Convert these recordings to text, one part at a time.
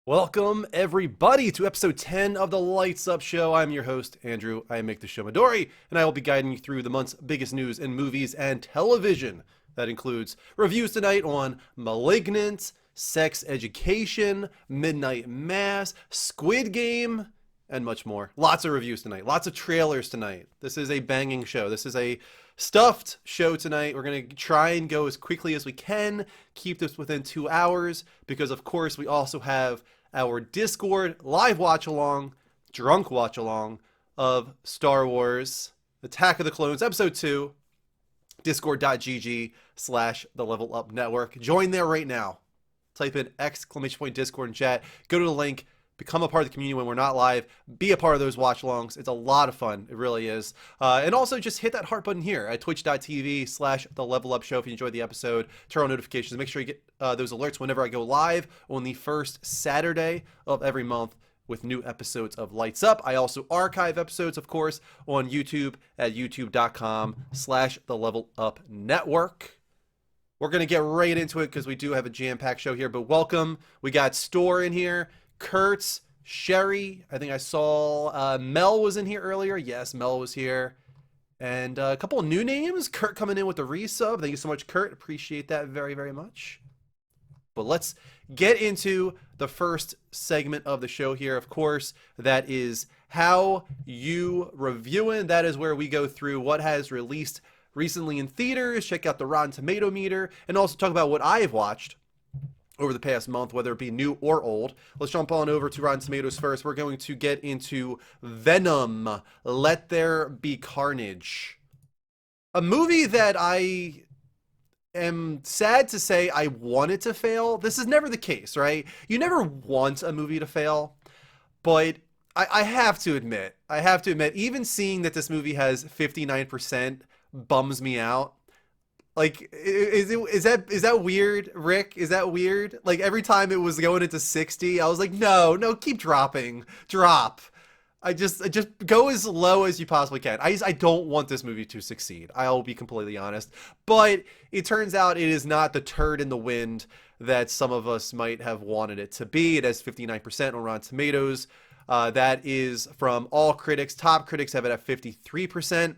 Welcome, everybody, to episode 10 of the Lights Up Show. I'm your host, Andrew. I make the show Midori, and I will be guiding you through the month's biggest news in movies and television. That includes reviews tonight on Malignant, Sex Education, Midnight Mass, Squid Game, and much more. Lots of reviews tonight, lots of trailers tonight. This is a banging show. This is a stuffed show tonight. We're going to try and go as quickly as we can, keep this within 2 hours, because of course we also have our Discord live watch along, drunk watch along of Star Wars Attack of the Clones Episode 2, discord.gg/the Level Up Network. Join there right now. Type in !Discord in chat. Go to the link. Become a part of the community when we're not live. Be a part of those watch-alongs. It's a lot of fun. It really is. And also just hit that heart button here at twitch.tv/the Level Up Show if you enjoyed the episode. Turn on notifications. Make sure you get those alerts whenever I go live on the first Saturday of every month with new episodes of Lights Up. I also archive episodes, of course, on YouTube at youtube.com/the Level Up Network. We're going to get right into it because we do have a jam-packed show here. But welcome. We got Store in here. Kurtz, Sherry, I think I saw Mel was in here earlier. Yes, Mel was here. And a couple of new names. Kurt coming in with the resub. Thank you so much, Kurt. Appreciate that very, very much. But let's get into the first segment of the show here. Of course, that is How You Reviewing. That is where we go through what has released recently in theaters, check out the Rotten Tomato meter, and also talk about what I have watched over the past month, whether it be new or old. Let's jump on over to Rotten Tomatoes first. We're going to get into Venom, Let There Be Carnage. A movie that I am sad to say I wanted to fail. This is never the case, right? You never want a movie to fail, but I have to admit, even seeing that this movie has 59% bums me out. Like, is that weird, Rick? Is that weird? Like, every time it was going into 60, I was like, no, keep dropping. Drop. I just go as low as you possibly can. I don't want this movie to succeed. I'll be completely honest. But it turns out it is not the turd in the wind that some of us might have wanted it to be. It has 59% on Rotten Tomatoes. That is from all critics. Top critics have it at 53%.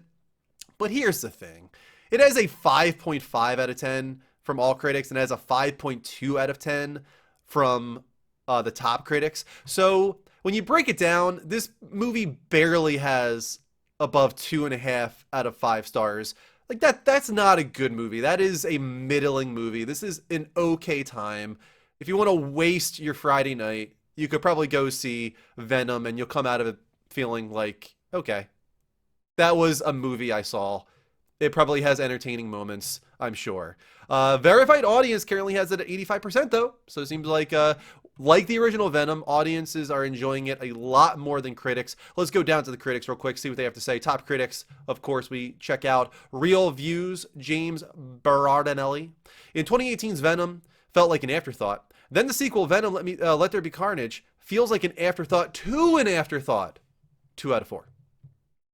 But here's the thing. It has a 5.5 out of 10 from all critics and has a 5.2 out of 10 from the top critics. So when you break it down, this movie barely has above 2.5 out of 5 stars. Like that's not a good movie. That is a middling movie. This is an okay time. If you want to waste your Friday night, you could probably go see Venom and you'll come out of it feeling like, okay, that was a movie I saw. It probably has entertaining moments, I'm sure. Verified audience currently has it at 85% though. So it seems like the original Venom, audiences are enjoying it a lot more than critics. Let's go down to the critics real quick, see what they have to say. Top critics, of course, we check out Real Views, James Berardinelli. In 2018's Venom felt like an afterthought. Then the sequel, Venom, Let There Be Carnage, feels like an afterthought to an afterthought. 2 out of 4.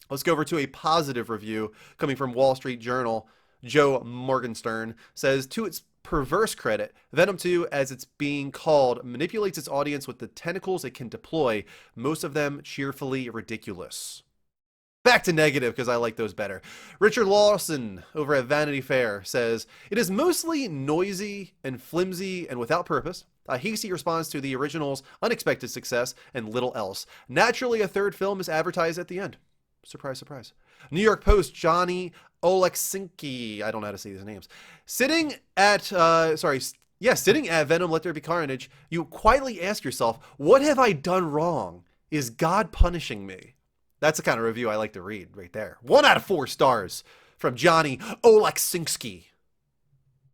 Let's go over to a positive review coming from Wall Street Journal. Joe Morgenstern says, to its perverse credit, Venom 2, as it's being called, manipulates its audience with the tentacles it can deploy, most of them cheerfully ridiculous. Back to negative, because I like those better. Richard Lawson over at Vanity Fair says, it is mostly noisy and flimsy and without purpose. A hasty response to the original's unexpected success and little else. Naturally, a third film is advertised at the end. Surprise, surprise. New York Post, Johnny Oleksinski, I don't know how to say these names, sitting at Venom, Let There Be Carnage, you quietly ask yourself, what have I done wrong? Is God punishing me? That's the kind of review I like to read right there. 1 out of 4 stars from Johnny Oleksinski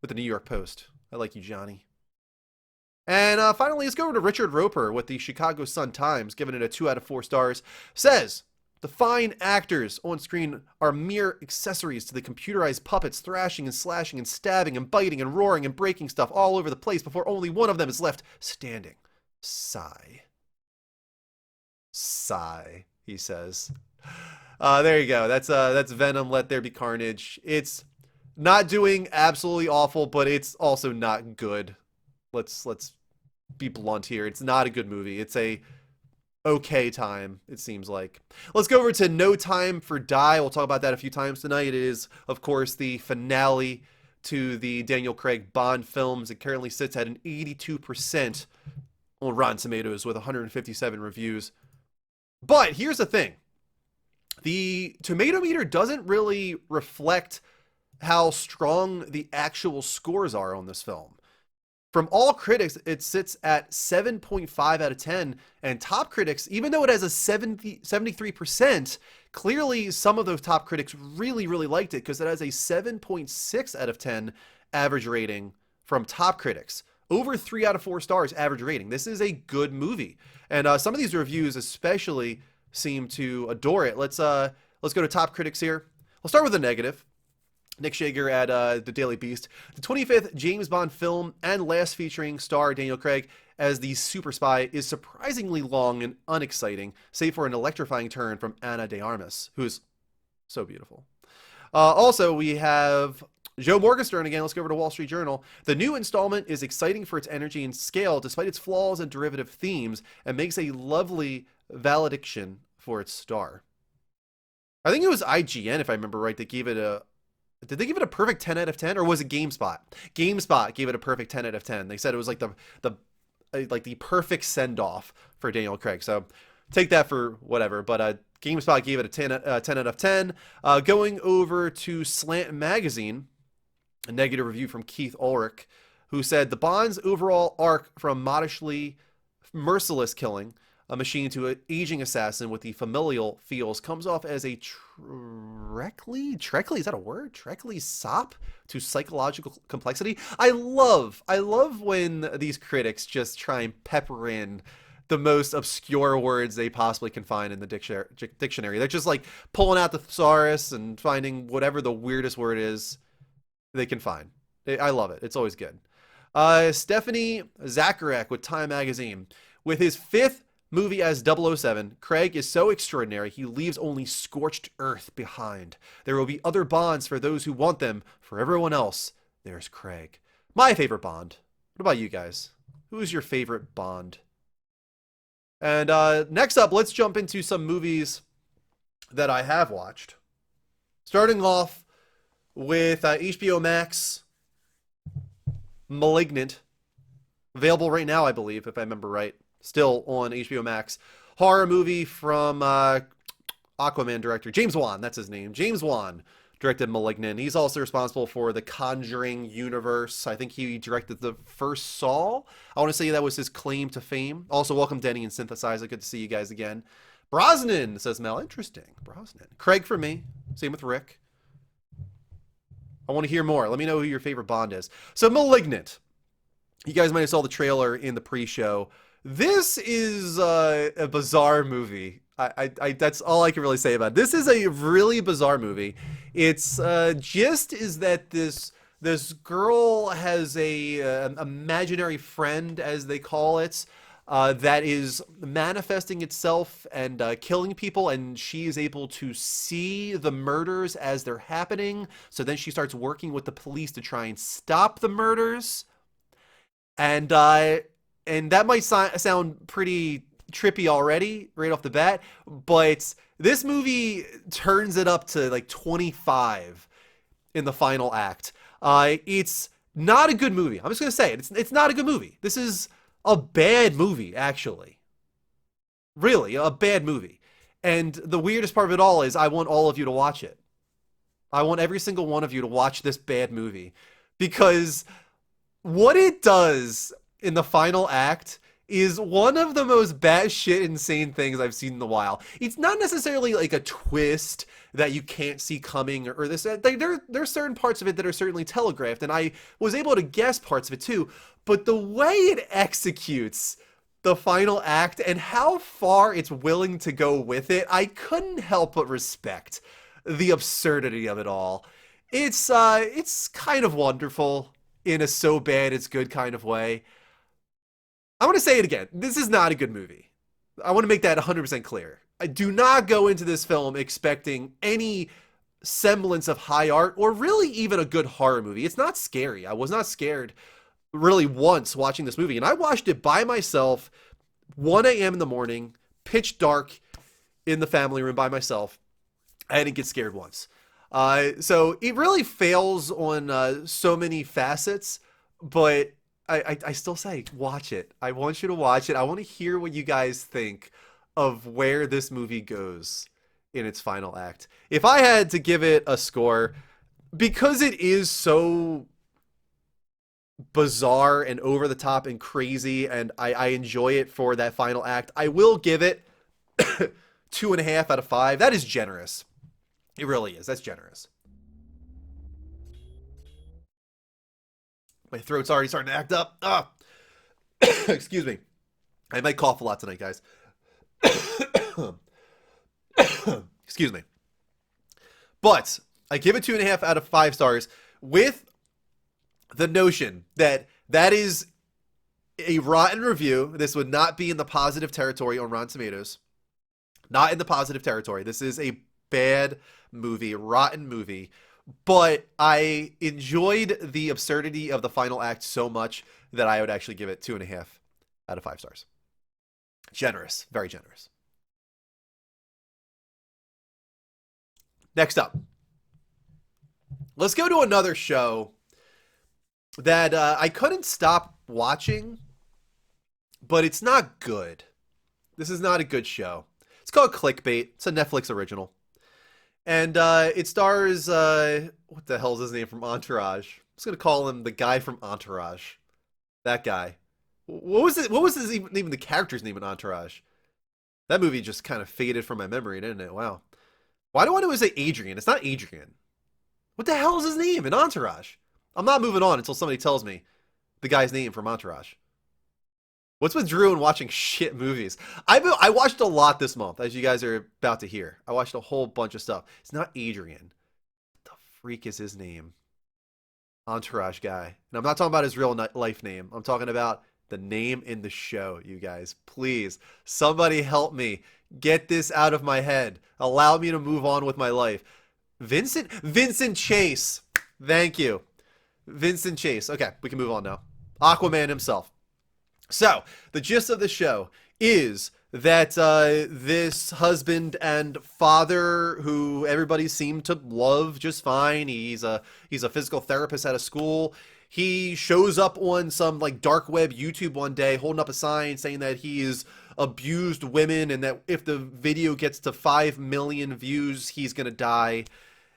with the New York Post. I like you, Johnny. And finally, let's go over to Richard Roper with the Chicago Sun-Times, giving it a 2 out of 4 stars, says, the fine actors on screen are mere accessories to the computerized puppets thrashing and slashing and stabbing and biting and roaring and breaking stuff all over the place before only one of them is left standing. Sigh. Sigh, he says. There you go. That's Venom, Let There Be Carnage. It's not doing absolutely awful, but it's also not good. Let's be blunt here. It's not a good movie. It's a okay time, it seems like. Let's go over to No Time to Die. We'll talk about that a few times tonight. It is, of course, the finale to the Daniel Craig Bond films. It currently sits at an 82% on Rotten Tomatoes with 157 reviews. But here's the thing. The tomato meter doesn't really reflect how strong the actual scores are on this film. From all critics, it sits at 7.5 out of 10. And top critics, even though it has a 73%, clearly some of those top critics really, really liked it because it has a 7.6 out of 10 average rating from top critics. Over 3 out of 4 stars average rating. This is a good movie. And some of these reviews especially seem to adore it. Let's go to top critics here. We'll start with the negative. Nick Shager at the Daily Beast. The 25th James Bond film and last featuring star Daniel Craig as the super spy is surprisingly long and unexciting, save for an electrifying turn from Ana de Armas, who is so beautiful. Also, we have Joe Morgenstern again. Let's go over to Wall Street Journal. The new installment is exciting for its energy and scale, despite its flaws and derivative themes, and makes a lovely valediction for its star. I think it was IGN, if I remember right, that gave it a... Did they give it a perfect 10 out of 10, or was it GameSpot? GameSpot gave it a perfect 10 out of 10. They said it was like the perfect send-off for Daniel Craig. So take that for whatever. But GameSpot gave it a 10 out of 10. Going over to Slant Magazine, a negative review from Keith Ulrich, who said the Bond's overall arc from modishly merciless killing a machine to an aging assassin with the familial feels comes off as a Treacly, is that a word? Treacly sop to psychological complexity. I love when these critics just try and pepper in the most obscure words they possibly can find in the dictionary. They're just like pulling out the thesaurus and finding whatever the weirdest word is they can find. I love it. It's always good. Stephanie Zacharek with Time Magazine. With his 5th movie as 007, Craig is so extraordinary he leaves only scorched earth behind. There will be other Bonds for those who want them. For everyone else, there's Craig. My favorite Bond. What about you guys? Who's your favorite Bond? And next up, let's jump into some movies that I have watched. Starting off with HBO Max, Malignant. Available right now, I believe, if I remember right. Still on HBO Max. Horror movie from Aquaman director James Wan. That's his name. James Wan directed Malignant. He's also responsible for the Conjuring universe. I think he directed the first Saw. I want to say that was his claim to fame. Also, welcome Denny and Synthesizer. Good to see you guys again. Brosnan, says Mel. Interesting. Brosnan. Craig for me. Same with Rick. I want to hear more. Let me know who your favorite Bond is. So, Malignant. You guys might have saw the trailer in the pre-show. This is a bizarre movie. That's all I can really say about it. This is a really bizarre movie. It's gist is that this girl has an imaginary friend, as they call it, that is manifesting itself and killing people, and she is able to see the murders as they're happening. So then she starts working with the police to try and stop the murders. And that might sound pretty trippy already, right off the bat, but this movie turns it up to like 25 in the final act. It's not a good movie. I'm just going to say it. It's not a good movie. This is a bad movie, actually. Really, a bad movie. And the weirdest part of it all is I want all of you to watch it. I want every single one of you to watch this bad movie. Because what it does in the final act is one of the most batshit insane things I've seen in a while. It's not necessarily like a twist that you can't see coming or this. There's certain parts of it that are certainly telegraphed, and I was able to guess parts of it too. But the way it executes the final act and how far it's willing to go with it, I couldn't help but respect the absurdity of it all. It's kind of wonderful in a so bad it's good kind of way. I want to say it again. This is not a good movie. I want to make that 100% clear. I do not go into this film expecting any semblance of high art or really even a good horror movie. It's not scary. I was not scared really once watching this movie, and I watched it by myself, 1 a.m. in the morning, pitch dark, in the family room by myself. I didn't get scared once. So it really fails on so many facets, but I still say watch it. I want you to watch it. I want to hear what you guys think of where this movie goes in its final act. If I had to give it a score, because it is so bizarre and over the top and crazy, and I enjoy it for that final act, I will give it 2.5 out of 5. That is generous. It really is. That's generous. My throat's already starting to act up. Ah, excuse me. I might cough a lot tonight, guys. Excuse me. But I give it 2.5 out of 5 stars with the notion that that is a rotten review. This would not be in the positive territory on Rotten Tomatoes. Not in the positive territory. This is a bad movie, rotten movie. But I enjoyed the absurdity of the final act so much that I would actually give it 2.5 out of 5 stars. Generous. Very generous. Next up. Let's go to another show that I couldn't stop watching, but it's not good. This is not a good show. It's called Clickbait. It's a Netflix original. And it stars, what the hell is his name from Entourage? I'm just going to call him the guy from Entourage. That guy. What was it? What was his, even the character's name in Entourage? That movie just kind of faded from my memory, didn't it? Wow. Why do I want to say Adrian? It's not Adrian. What the hell is his name in Entourage? I'm not moving on until somebody tells me the guy's name from Entourage. What's with Drew and watching shit movies? I watched a lot this month, as you guys are about to hear. I watched a whole bunch of stuff. It's not Adrian. What the freak is his name? Entourage guy. And I'm not talking about his real life name. I'm talking about the name in the show, you guys. Please, somebody help me. Get this out of my head. Allow me to move on with my life. Vincent Chase. Thank you. Vincent Chase. Okay, we can move on now. Aquaman himself. So, the gist of the show is that this husband and father who everybody seemed to love just fine, he's a physical therapist at a school. He shows up on some like dark web YouTube one day holding up a sign saying that he's abused women and that if the video gets to 5 million views, he's going to die.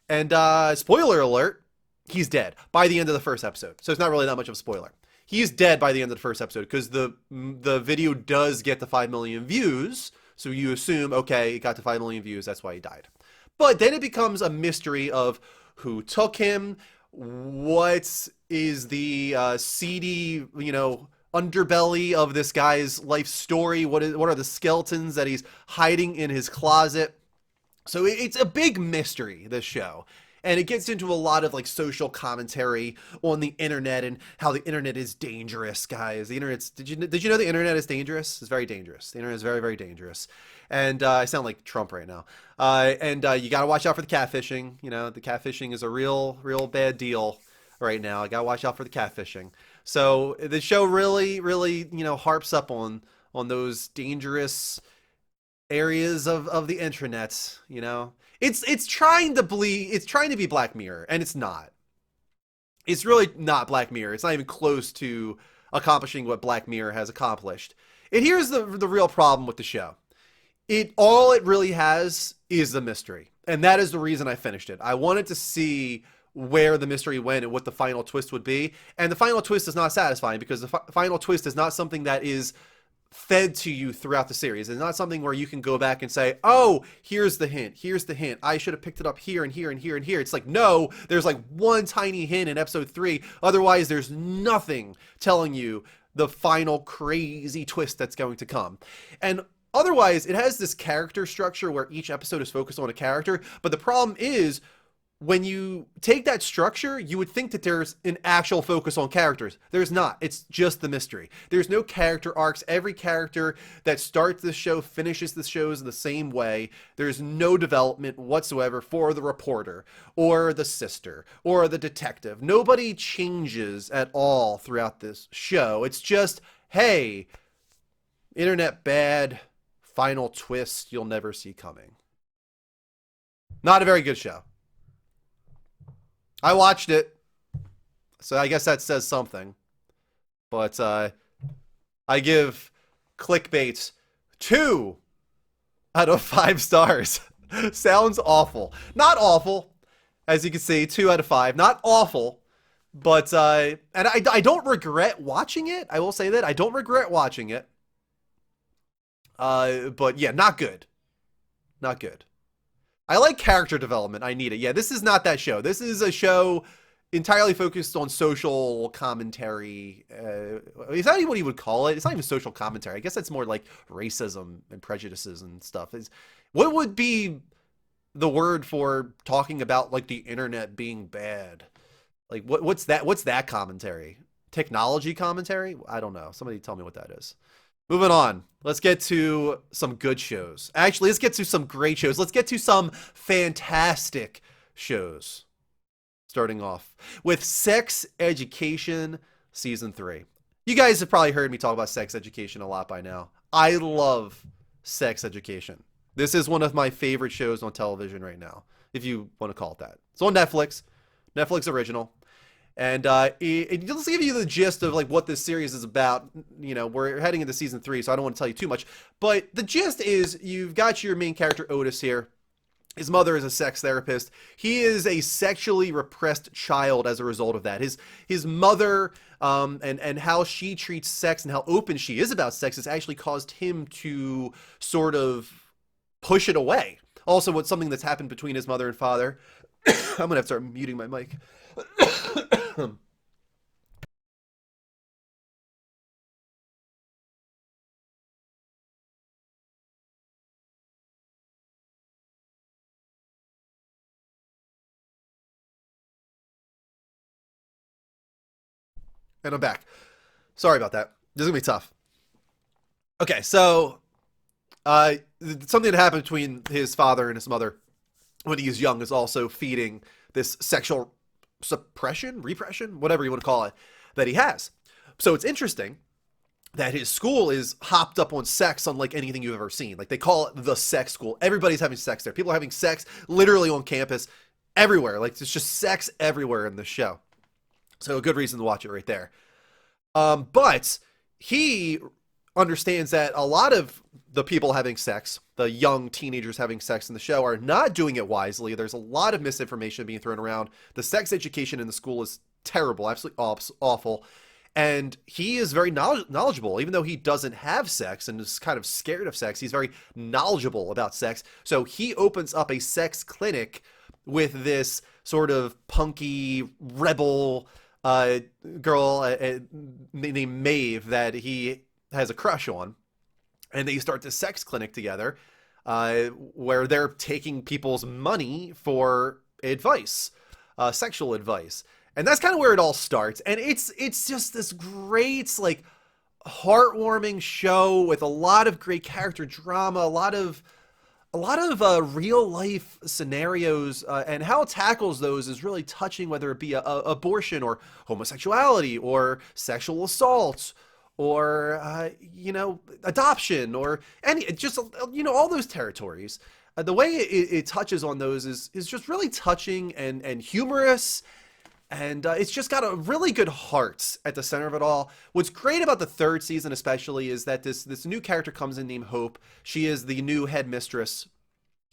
And spoiler alert, he's dead by the end of the first episode. So it's not really that much of a spoiler. He's dead by the end of the first episode because the video does get to 5 million views. So you assume, okay, it got to 5 million views. That's why he died. But then it becomes a mystery of who took him, what is the seedy, underbelly of this guy's life story. What are the skeletons that he's hiding in his closet? So it's a big mystery, this show. And it gets into a lot of like social commentary on the internet and how the internet is dangerous, guys. The internet's did you know the internet is dangerous? It's very dangerous. The internet is very, very dangerous. And I sound like Trump right now. And you got to watch out for the catfishing. The catfishing is a real bad deal right now. I got to watch out for the catfishing. So the show really, really, harps up on those dangerous areas of the intranet. It's trying to be Black Mirror, and it's not. It's really not Black Mirror. It's not even close to accomplishing what Black Mirror has accomplished. And here's the real problem with the show. All it really has is the mystery. And that is the reason I finished it. I wanted to see where the mystery went and what the final twist would be. And the final twist is not satisfying because the final twist is not something that is fed to you throughout the series. It's not something where you can go back and say, oh, here's the hint. Here's the hint. I should have picked it up here and here and here and here. It's like, no, there's like one tiny hint in episode 3. Otherwise, there's nothing telling you the final crazy twist that's going to come. And otherwise, it has this character structure where each episode is focused on a character. But the problem is when you take that structure, you would think that there's an actual focus on characters. There's not. It's just the mystery. There's no character arcs. Every character that starts the show finishes the shows the same way. There's no development whatsoever for the reporter or the sister or the detective. Nobody changes at all throughout this show. It's just, hey, internet bad, final twist you'll never see coming. Not a very good show. I watched it, so I guess that says something. But I give Clickbait 2 out of 5 stars. Sounds awful. Not awful, as you can see, 2 out of 5. Not awful, but and I don't regret watching it. I will say that I don't regret watching it. But yeah, not good. Not good. I like character development. I need it. Yeah, this is not that show. This is a show entirely focused on social commentary. Is that even what you would call it? It's not even social commentary. I guess that's more like racism and prejudices and stuff. What would be the word for talking about like the internet being bad? Like what's that? What's that commentary? Technology commentary? I don't know. Somebody tell me what that is. Moving on. Let's get to some good shows. Actually, let's get to some great shows. Let's get to some fantastic shows. Starting off with Sex Education Season 3. You guys have probably heard me talk about Sex Education a lot by now. I love Sex Education. This is one of my favorite shows on television right now, if you want to call it that. It's on Netflix. Netflix original. And it just give you the gist of like what this series is about. You know, we're heading into season 3, so I don't want to tell you too much. But the gist is you've got your main character Otis here. His mother is a sex therapist. He is a sexually repressed child as a result of that. His mother and how she treats sex and how open she is about sex has actually caused him to sort of push it away. Also, what's something that's happened between his mother and father. I'm gonna have to start muting my mic. And I'm back. Sorry about that. This is gonna be tough. Okay, so something that happened between his father and his mother when he was young is also feeding this sexual suppression, repression, whatever you want to call it, that he has. So it's interesting that his school is hopped up on sex unlike anything you've ever seen. Like they call it the sex school. Everybody's having sex there. People are having sex literally on campus everywhere. Like there's just sex everywhere in the show. So a good reason to watch it right there. But he understands that a lot of the people having sex, the young teenagers having sex in the show, are not doing it wisely. There's a lot of misinformation being thrown around. The sex education in the school is terrible, absolutely awful. And he is very knowledgeable, even though he doesn't have sex and is kind of scared of sex. He's very knowledgeable about sex. So he opens up a sex clinic with this sort of punky rebel girl named Maeve that he has a crush on, and they start this sex clinic together where they're taking people's money for advice, sexual advice. And that's kind of where it all starts. And it's just this great, like, heartwarming show with a lot of great character drama, a lot of real life scenarios, and how it tackles those is really touching, whether it be abortion or homosexuality or sexual assault or adoption or any just all those territories. The way it touches on those is just really touching and humorous. And it's just got a really good heart at the center of it all. What's great about the 3rd season especially is that this new character comes in named Hope. She is the new headmistress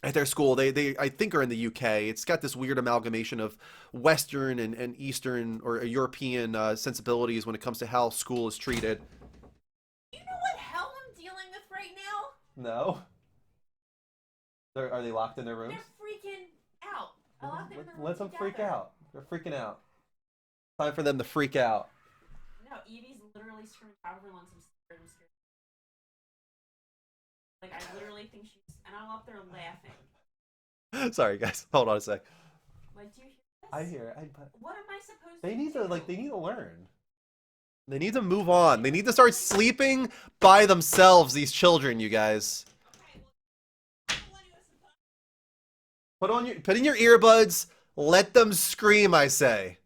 at their school. They I think are in the UK. It's got this weird amalgamation of Western and Eastern or European sensibilities when it comes to how school is treated. You know what hell I'm dealing with right now? No. Are they locked in their rooms? They're freaking out. I locked them in their Let rooms them freak together. out. They're freaking out. Time for them to freak out. No, Evie's literally screaming out of her lungs. I'm scared. Like, I literally think she's... And I'm up there laughing. Sorry, guys. Hold on a sec. Like, do you hear this? I hear. What am I supposed They to need do? to They need to learn. They need to move on. They need to start sleeping by themselves. These children, you guys. Okay, well, I want to Put in your earbuds. Let them scream. I say.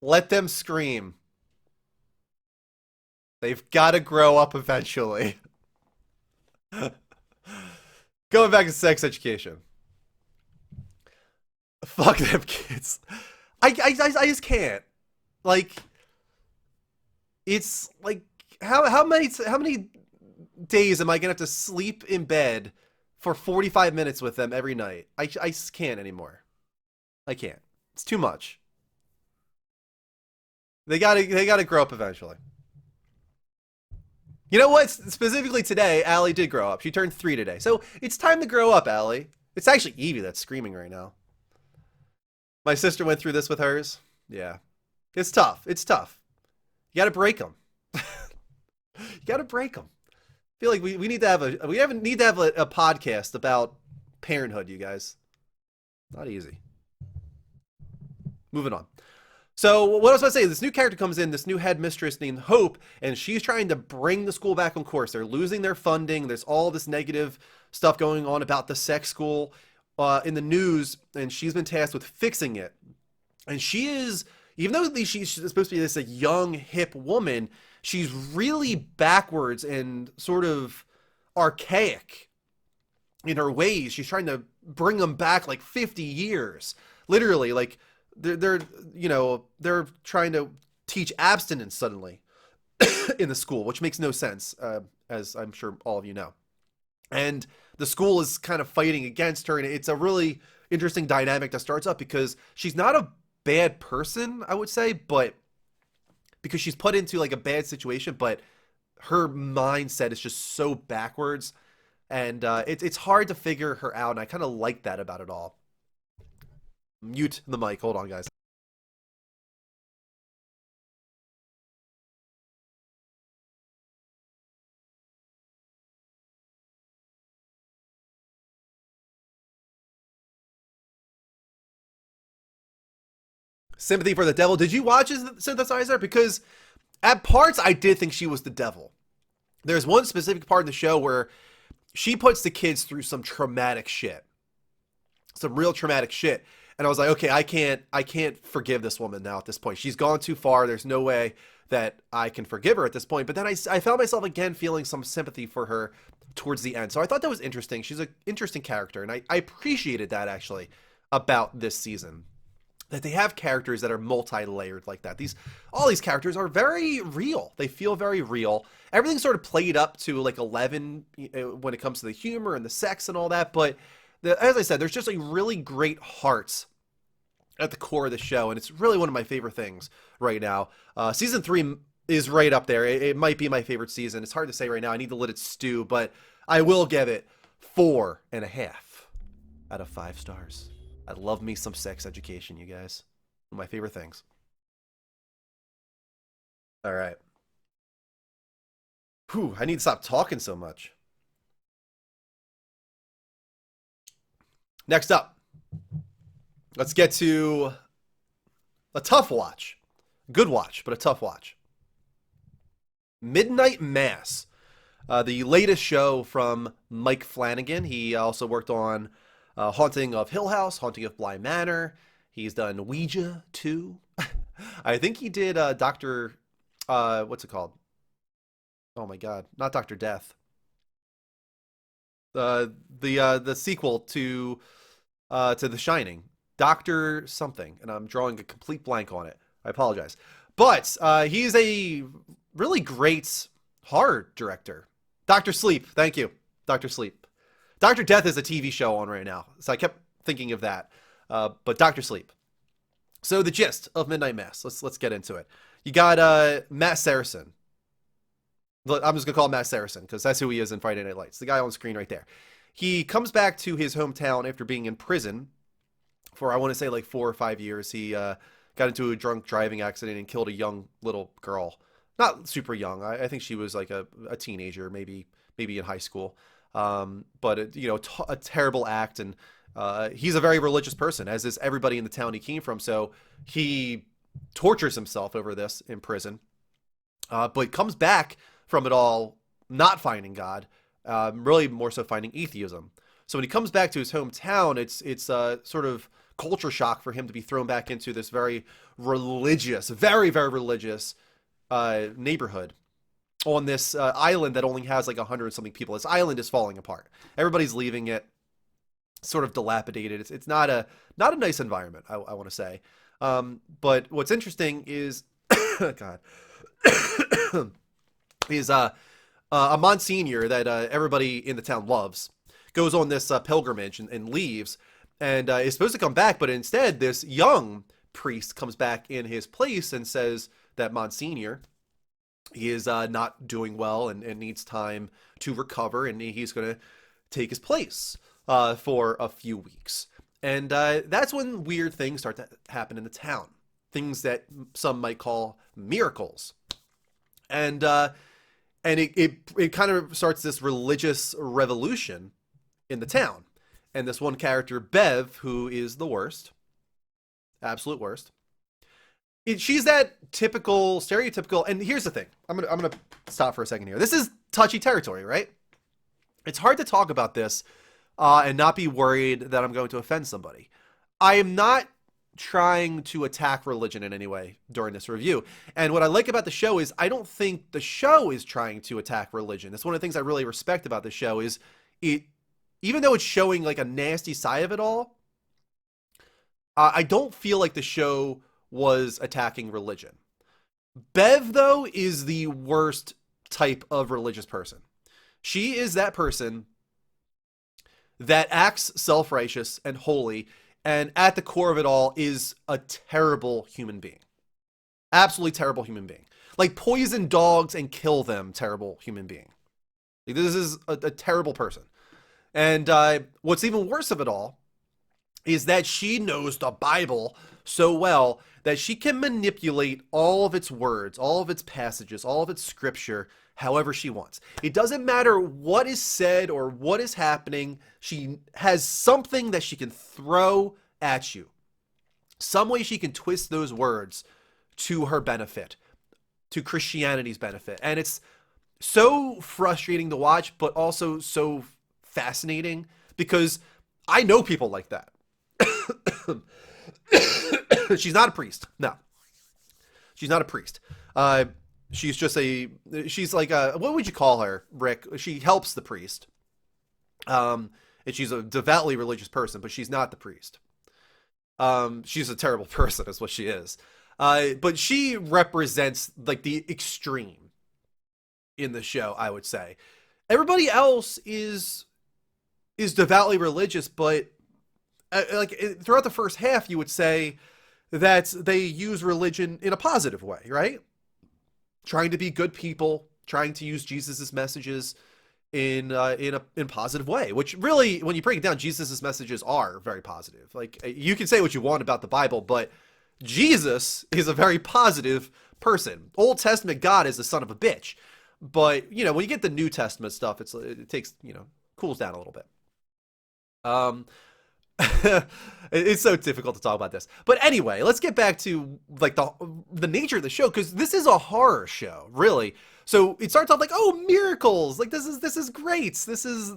Let them scream. They've got to grow up eventually. Going back to sex education. Fuck them kids. I just can't. Like, it's like how many days am I gonna have to sleep in bed for 45 minutes with them every night? I just can't anymore. I can't. It's too much. They gotta grow up eventually. You know what? Specifically today, Allie did grow up. She turned 3 today. So it's time to grow up, Allie. It's actually Evie that's screaming right now. My sister went through this with hers. Yeah. It's tough. It's tough. You gotta break them. You gotta break them. I feel like we need to have a podcast about parenthood, you guys. Not easy. Moving on. So what I was about to say, this new character comes in, this new headmistress named Hope, and she's trying to bring the school back on course. They're losing their funding. There's all this negative stuff going on about the sex school in the news, and she's been tasked with fixing it. And she is, even though she's supposed to be this a young, hip woman, she's really backwards and sort of archaic in her ways. She's trying to bring them back like 50 years. Literally, like, they're trying to teach abstinence suddenly in the school, which makes no sense, as I'm sure all of you know. And the school is kind of fighting against her, and it's a really interesting dynamic that starts up because she's not a bad person, I would say, but because she's put into like a bad situation, but her mindset is just so backwards, and it's hard to figure her out, and I kind of like that about it all. Mute the mic. Hold on, guys. Sympathy for the devil. Did you watch his synthesizer? Because at parts, I did think she was the devil. There's one specific part in the show where she puts the kids through some traumatic shit. Some real traumatic shit. And I was like, okay, I can't forgive this woman now at this point. She's gone too far. There's no way that I can forgive her at this point. But then I found myself again feeling some sympathy for her towards the end. So I thought that was interesting. She's an interesting character. And I appreciated that actually about this season. That they have characters that are multi-layered like that. All these characters are very real. They feel very real. Everything's sort of played up to like 11 when it comes to the humor and the sex and all that. But as I said, there's just a really great heart at the core of the show, and it's really one of my favorite things right now. Season 3 is right up there. It might be my favorite season. It's hard to say right now. I need to let it stew, but I will give it 4.5 out of 5 stars. I love me some sex education, you guys. One of my favorite things. All right. Whew, I need to stop talking so much. Next up, let's get to a tough watch. Good watch, but a tough watch. Midnight Mass, the latest show from Mike Flanagan. He also worked on Haunting of Hill House, Haunting of Bly Manor. He's done Ouija 2. I think he did Dr. What's it called? Oh my god, not Dr. Death. The sequel to The Shining, Doctor something, and I'm drawing a complete blank on it. I apologize, but he's a really great horror director. Doctor Sleep, thank you, Doctor Sleep. Doctor Death is a TV show on right now, so I kept thinking of that. But Doctor Sleep. So the gist of Midnight Mass. Let's get into it. You got Matt Saracen. I'm just gonna call him Matt Saracen because that's who he is in Friday Night Lights. The guy on screen right there. He comes back to his hometown after being in prison for I want to say like 4 or 5 years. He got into a drunk driving accident and killed a young little girl. Not super young. I think she was like a teenager, maybe in high school. But a terrible act, and He's a very religious person, as is everybody in the town he came from. So he tortures himself over this in prison, but comes back from it all not finding God, really more so finding atheism. So when he comes back to his hometown, it's sort of culture shock for him to be thrown back into this very religious, very, very religious neighborhood on this island that only has like 100 and something people. This island is falling apart. Everybody's leaving it, sort of dilapidated. It's not a nice environment, I want to say. But what's interesting is, God, is a Monsignor that everybody in the town loves goes on this pilgrimage and leaves, and is supposed to come back, but instead this young priest comes back in his place and says that Monsignor, he is not doing well and needs time to recover, and he's going to take his place for a few weeks. And that's when weird things start to happen in the town. Things that some might call miracles. And it kind of starts this religious revolution in the town. And this one character, Bev, who is the worst, absolute worst. She's that typical, stereotypical, and here's the thing. I'm gonna stop for a second here. This is touchy territory, right? It's hard to talk about this and not be worried that I'm going to offend somebody. I am not trying to attack religion in any way during this review. And what I like about the show is I don't think the show is trying to attack religion. That's one of the things I really respect about the show is it, even though it's showing like a nasty side of it all, I don't feel like the show was attacking religion. Bev, though, is the worst type of religious person. She is that person that acts self-righteous and holy, and at the core of it all is a terrible human being. Absolutely terrible human being. Like poison dogs and kill them, terrible human being. Like, this is a terrible person. And what's even worse of it all is that she knows the Bible so well that she can manipulate all of its words, all of its passages, all of its scripture, however she wants. It doesn't matter what is said or what is happening. She has something that she can throw at you. Some way she can twist those words to her benefit, to Christianity's benefit. And it's so frustrating to watch, but also so fascinating because I know people like that. She's not a priest. No. She's not a priest. She's just she's like what would you call her, Rick? She helps the priest. And she's a devoutly religious person, but she's not the priest. She's a terrible person is what she is. But she represents like the extreme in the show, I would say. Everybody else is devoutly religious, but like throughout the first half, you would say that they use religion in a positive way, right? Trying to be good people, trying to use Jesus's messages in a positive way, which really, when you break it down, Jesus's messages are very positive. Like you can say what you want about the Bible, but Jesus is a very positive person. Old Testament God is the son of a bitch, but you know when you get the New Testament stuff, it takes cools down a little bit. It's so difficult to talk about this, but anyway, let's get back to like the nature of the show, because this is a horror show, really. So it starts off like, oh, miracles, like this is great, this is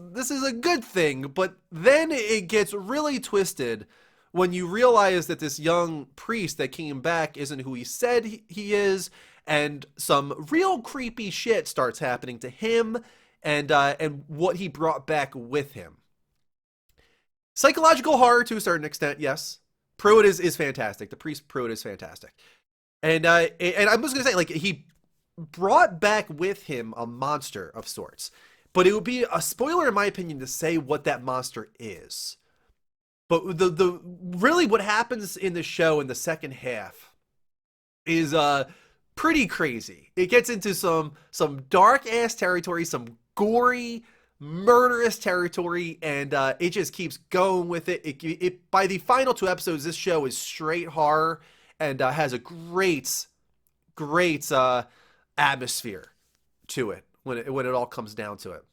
a good thing, but then it gets really twisted when you realize that this young priest that came back isn't who he said he is, and some real creepy shit starts happening to him and what he brought back with him. Psychological horror to a certain extent, yes. Pruitt is fantastic. The priest Pruitt is fantastic. And I'm just going to say, like, he brought back with him a monster of sorts. But it would be a spoiler, in my opinion, to say what that monster is. But the really what happens in the show in the second half is pretty crazy. It gets into some dark-ass territory, some gory, murderous territory, and it just keeps going with it. It by the final 2 episodes, this show is straight horror and has a great atmosphere to it when it all comes down to it.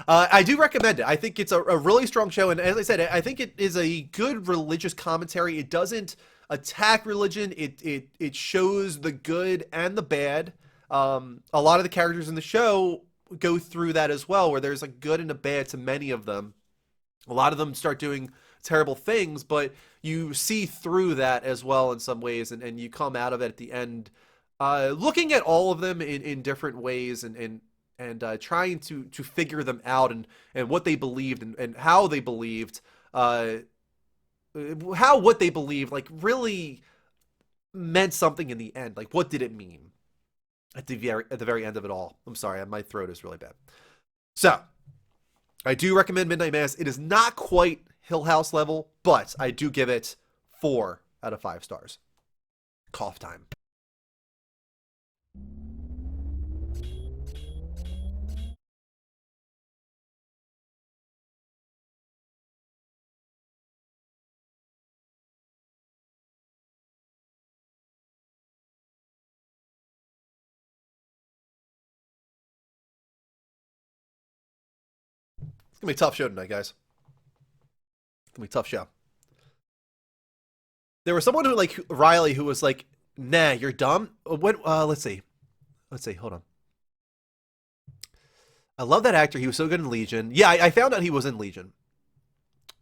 I do recommend it. I think it's a really strong show, and as I said, I think it is a good religious commentary. It doesn't attack religion. It shows the good and the bad. A lot of the characters in the show go through that as well, where there's a good and a bad to many of them. A lot of them start doing terrible things, but you see through that as well in some ways, and you come out of it at the end, looking at all of them in different ways, and trying to figure them out, and what they believed, and how they believed, how what they believed like really meant something in the end. Like, what did it mean at the very end of it all? I'm sorry, my throat is really bad. So I do recommend Midnight Mass. It is not quite Hill House level, but I do give it 4 out of 5 stars. Cough time. It's gonna be a tough show tonight, guys. It's gonna be a tough show. There was someone who, like Riley, who was like, "Nah, you're dumb." What? Let's see. Let's see. Hold on. I love that actor. He was so good in Legion. Yeah, I found out he was in Legion.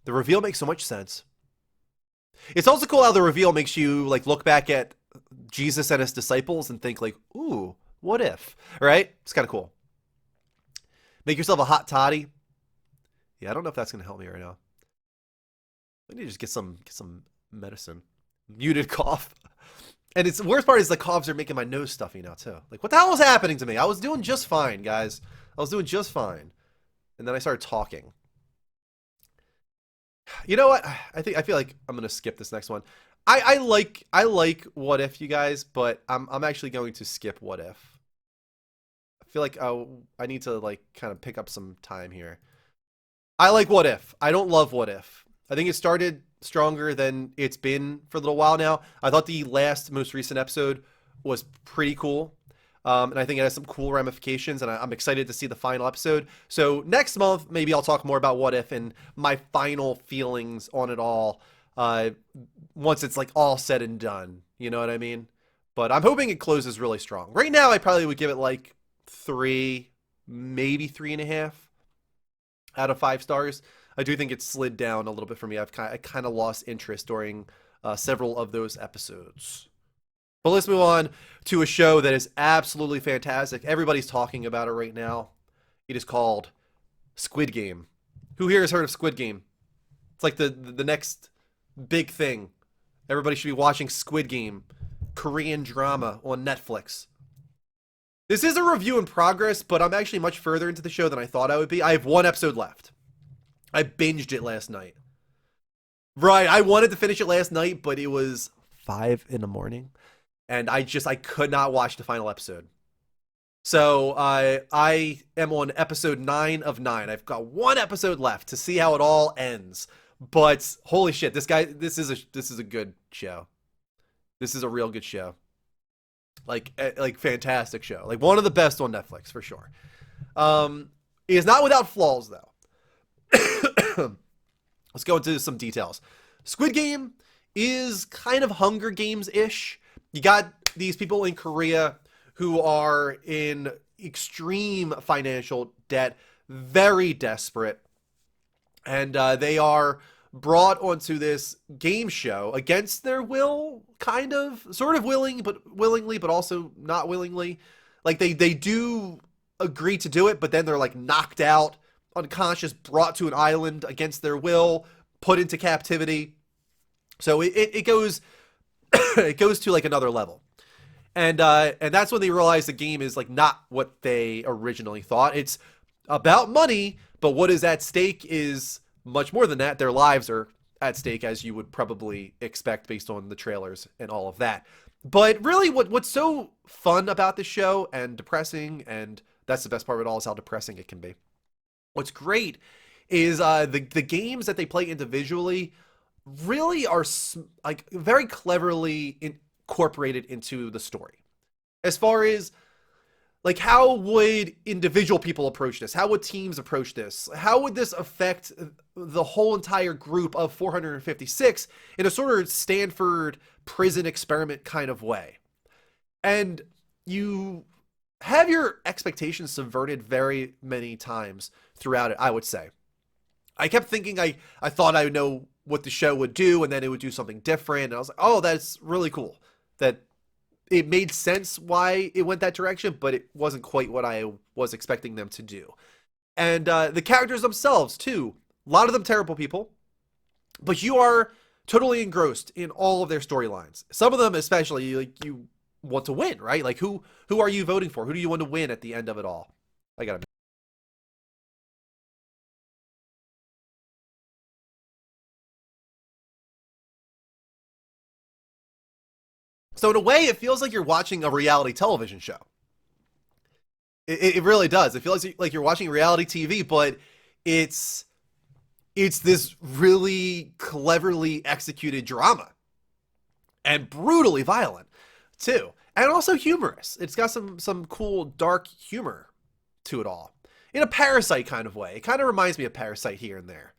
The reveal makes so much sense. It's also cool how the reveal makes you like look back at Jesus and his disciples and think like, "Ooh, what if?" Right? It's kind of cool. Make yourself a hot toddy. Yeah, I don't know if that's gonna help me right now. I need to just get some medicine. Muted cough. And it's the worst part is the coughs are making my nose stuffy now too. Like, what the hell was happening to me? I was doing just fine, guys. I was doing just fine. And then I started talking. You know what? I feel like I'm gonna skip this next one. I like What If, you guys, but I'm actually going to skip What If. I feel like I need to like kind of pick up some time here. I like What If. I don't love What If. I think it started stronger than it's been for a little while now. I thought the most recent episode was pretty cool. And I think it has some cool ramifications, and I'm excited to see the final episode. So next month, maybe I'll talk more about What If and my final feelings on it all, once it's like all said and done. You know what I mean? But I'm hoping it closes really strong. Right now, I probably would give it like 3, maybe 3.5 out of 5 stars. I do think it slid down a little bit for me. I kind of lost interest during several of those episodes. But let's move on to a show that is absolutely fantastic. Everybody's talking about it right now. It is called Squid Game. Who here has heard of Squid Game? It's like the next big thing. Everybody should be watching Squid Game, Korean drama on Netflix. This is a review in progress, but I'm actually much further into the show than I thought I would be. I have 1 episode left. I binged it last night. Right, I wanted to finish it last night, but it was 5 in the morning. And I could not watch the final episode. So I am on episode 9 of 9. I've got 1 episode left to see how it all ends. But holy shit, this is a good show. This is a real good show. Like fantastic show. Like one of the best on Netflix for sure. It is not without flaws though. Let's go into some details. Squid Game is kind of Hunger Games-ish. You got these people in Korea who are in extreme financial debt, very desperate, and they are brought onto this game show against their will, kind of, sort of willingly, but also not willingly. Like they do agree to do it, but then they're like knocked out, unconscious, brought to an island against their will, put into captivity. So it goes it goes to like another level. And that's when they realize the game is like not what they originally thought. It's about money, but what is at stake is much more than that. Their lives are at stake, as you would probably expect based on the trailers and all of that. But really what's so fun about this show, and depressing, and that's the best part of it all, is how depressing it can be. What's great is the games that they play individually really are like very cleverly incorporated into the story. As far as like, how would individual people approach this? How would teams approach this? How would this affect the whole entire group of 456 in a sort of Stanford prison experiment kind of way? And you have your expectations subverted very many times throughout it, I would say. I kept thinking I thought I would know what the show would do, and then it would do something different. And I was like, oh, that's really cool. That it made sense why it went that direction, but it wasn't quite what I was expecting them to do. And the characters themselves, too. A lot of them terrible people, but you are totally engrossed in all of their storylines. Some of them, especially, like, you want to win, right? Like, who are you voting for? Who do you want to win at the end of it all? I gotta. So in a way, it feels like you're watching a reality television show. It really does. It feels like you're watching reality TV, but it's this really cleverly executed drama and brutally violent too, and also humorous. It's got some cool dark humor to it all in a Parasite kind of way. It kind of reminds me of Parasite here and there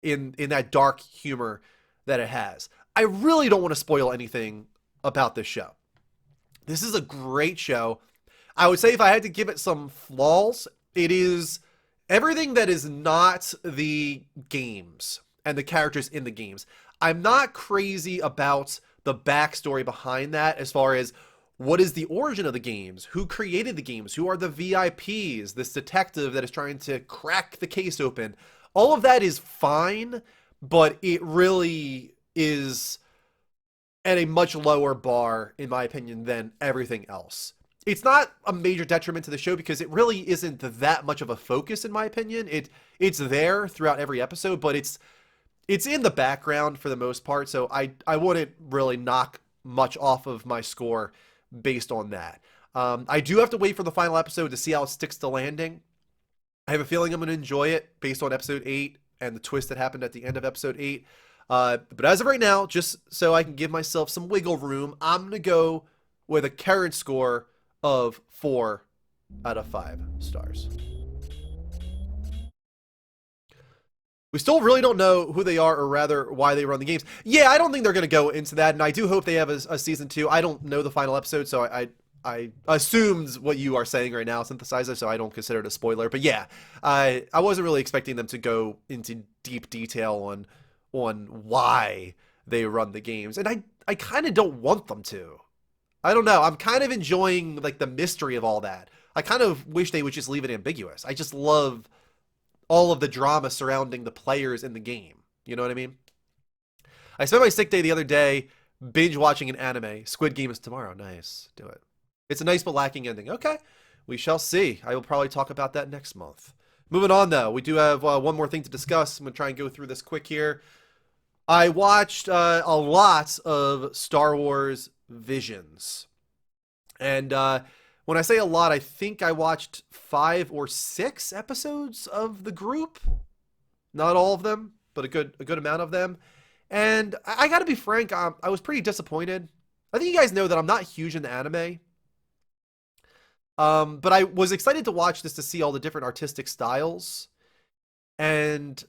in that dark humor that it has. I really don't want to spoil anything about this show. This is a great show. I would say if I had to give it some flaws, it is everything that is not the games and the characters in the games. I'm not crazy about the backstory behind that as far as what is the origin of the games, who created the games, who are the VIPs, this detective that is trying to crack the case open. All of that is fine, but it really is at a much lower bar, in my opinion, than everything else. It's not a major detriment to the show because it really isn't that much of a focus, in my opinion. It's there throughout every episode, but it's in the background for the most part, so I wouldn't really knock much off of my score based on that. I do have to wait for the final episode to see how it sticks to landing. I have a feeling I'm going to enjoy it based on episode 8 and the twist that happened at the end of episode 8. But as of right now, just so I can give myself some wiggle room, I'm going to go with a current score of 4 out of 5 stars. We still really don't know who they are, or rather why they run the games. Yeah, I don't think they're going to go into that, and I do hope they have a season 2. I don't know the final episode, so I assumed what you are saying right now, Synthesizer, so I don't consider it a spoiler. But yeah, I wasn't really expecting them to go into deep detail on why they run the games, and I kind of don't want them to. I don't know. I'm kind of enjoying like the mystery of all that. I kind of wish they would just leave it ambiguous. I just love all of the drama surrounding the players in the game. You know what I mean? I spent my sick day the other day binge watching an anime. Squid Game is tomorrow. Nice. Do it. It's a nice but lacking ending. Okay. We shall see. I will probably talk about that next month. Moving on, though. We do have one more thing to discuss. I'm going to try and go through this quick here. I watched a lot of Star Wars Visions. And when I say a lot, I think I watched 5 or 6 episodes of the group. Not all of them, but a good amount of them. And I got to be frank, I was pretty disappointed. I think you guys know that I'm not huge into anime. But I was excited to watch this to see all the different artistic styles. And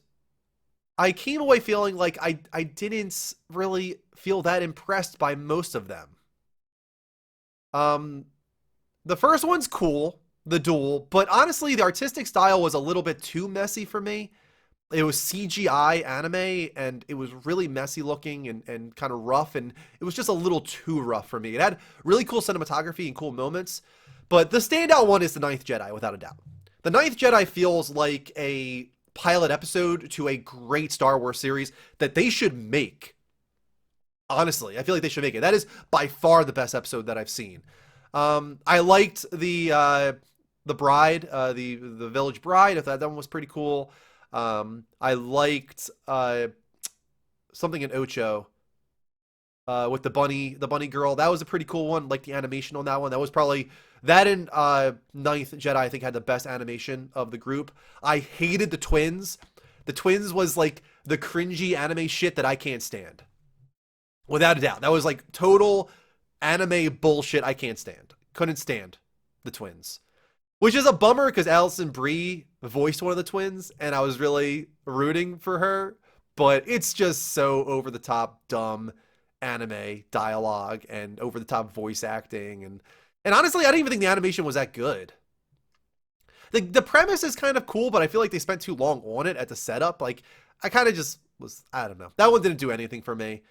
I came away feeling like I didn't really feel that impressed by most of them. The first one's cool, the duel, but honestly, the artistic style was a little bit too messy for me. It was CGI anime, and it was really messy looking and kind of rough, and it was just a little too rough for me. It had really cool cinematography and cool moments, but the standout one is The Ninth Jedi, without a doubt. The Ninth Jedi feels like a pilot episode to a great Star Wars series that they should make. Honestly, I feel like they should make it. That is by far the best episode that I've seen. I liked the bride, the village bride. I thought that one was pretty cool. I liked something in Ocho with the bunny girl. That was a pretty cool one. Like the animation on that one. That was probably that and Ninth Jedi. I think had the best animation of the group. I hated the twins. The twins was like the cringy anime shit that I can't stand. Without a doubt, that was like total anime bullshit. I can't stand. Couldn't stand the twins. Which is a bummer because Alison Brie voiced one of the twins, and I was really rooting for her. But it's just so over the top, dumb anime dialogue and over the top voice acting, and honestly, I didn't even think the animation was that good. The premise is kind of cool, but I feel like they spent too long on it at the setup. Like I kind of just was, I don't know. That one didn't do anything for me,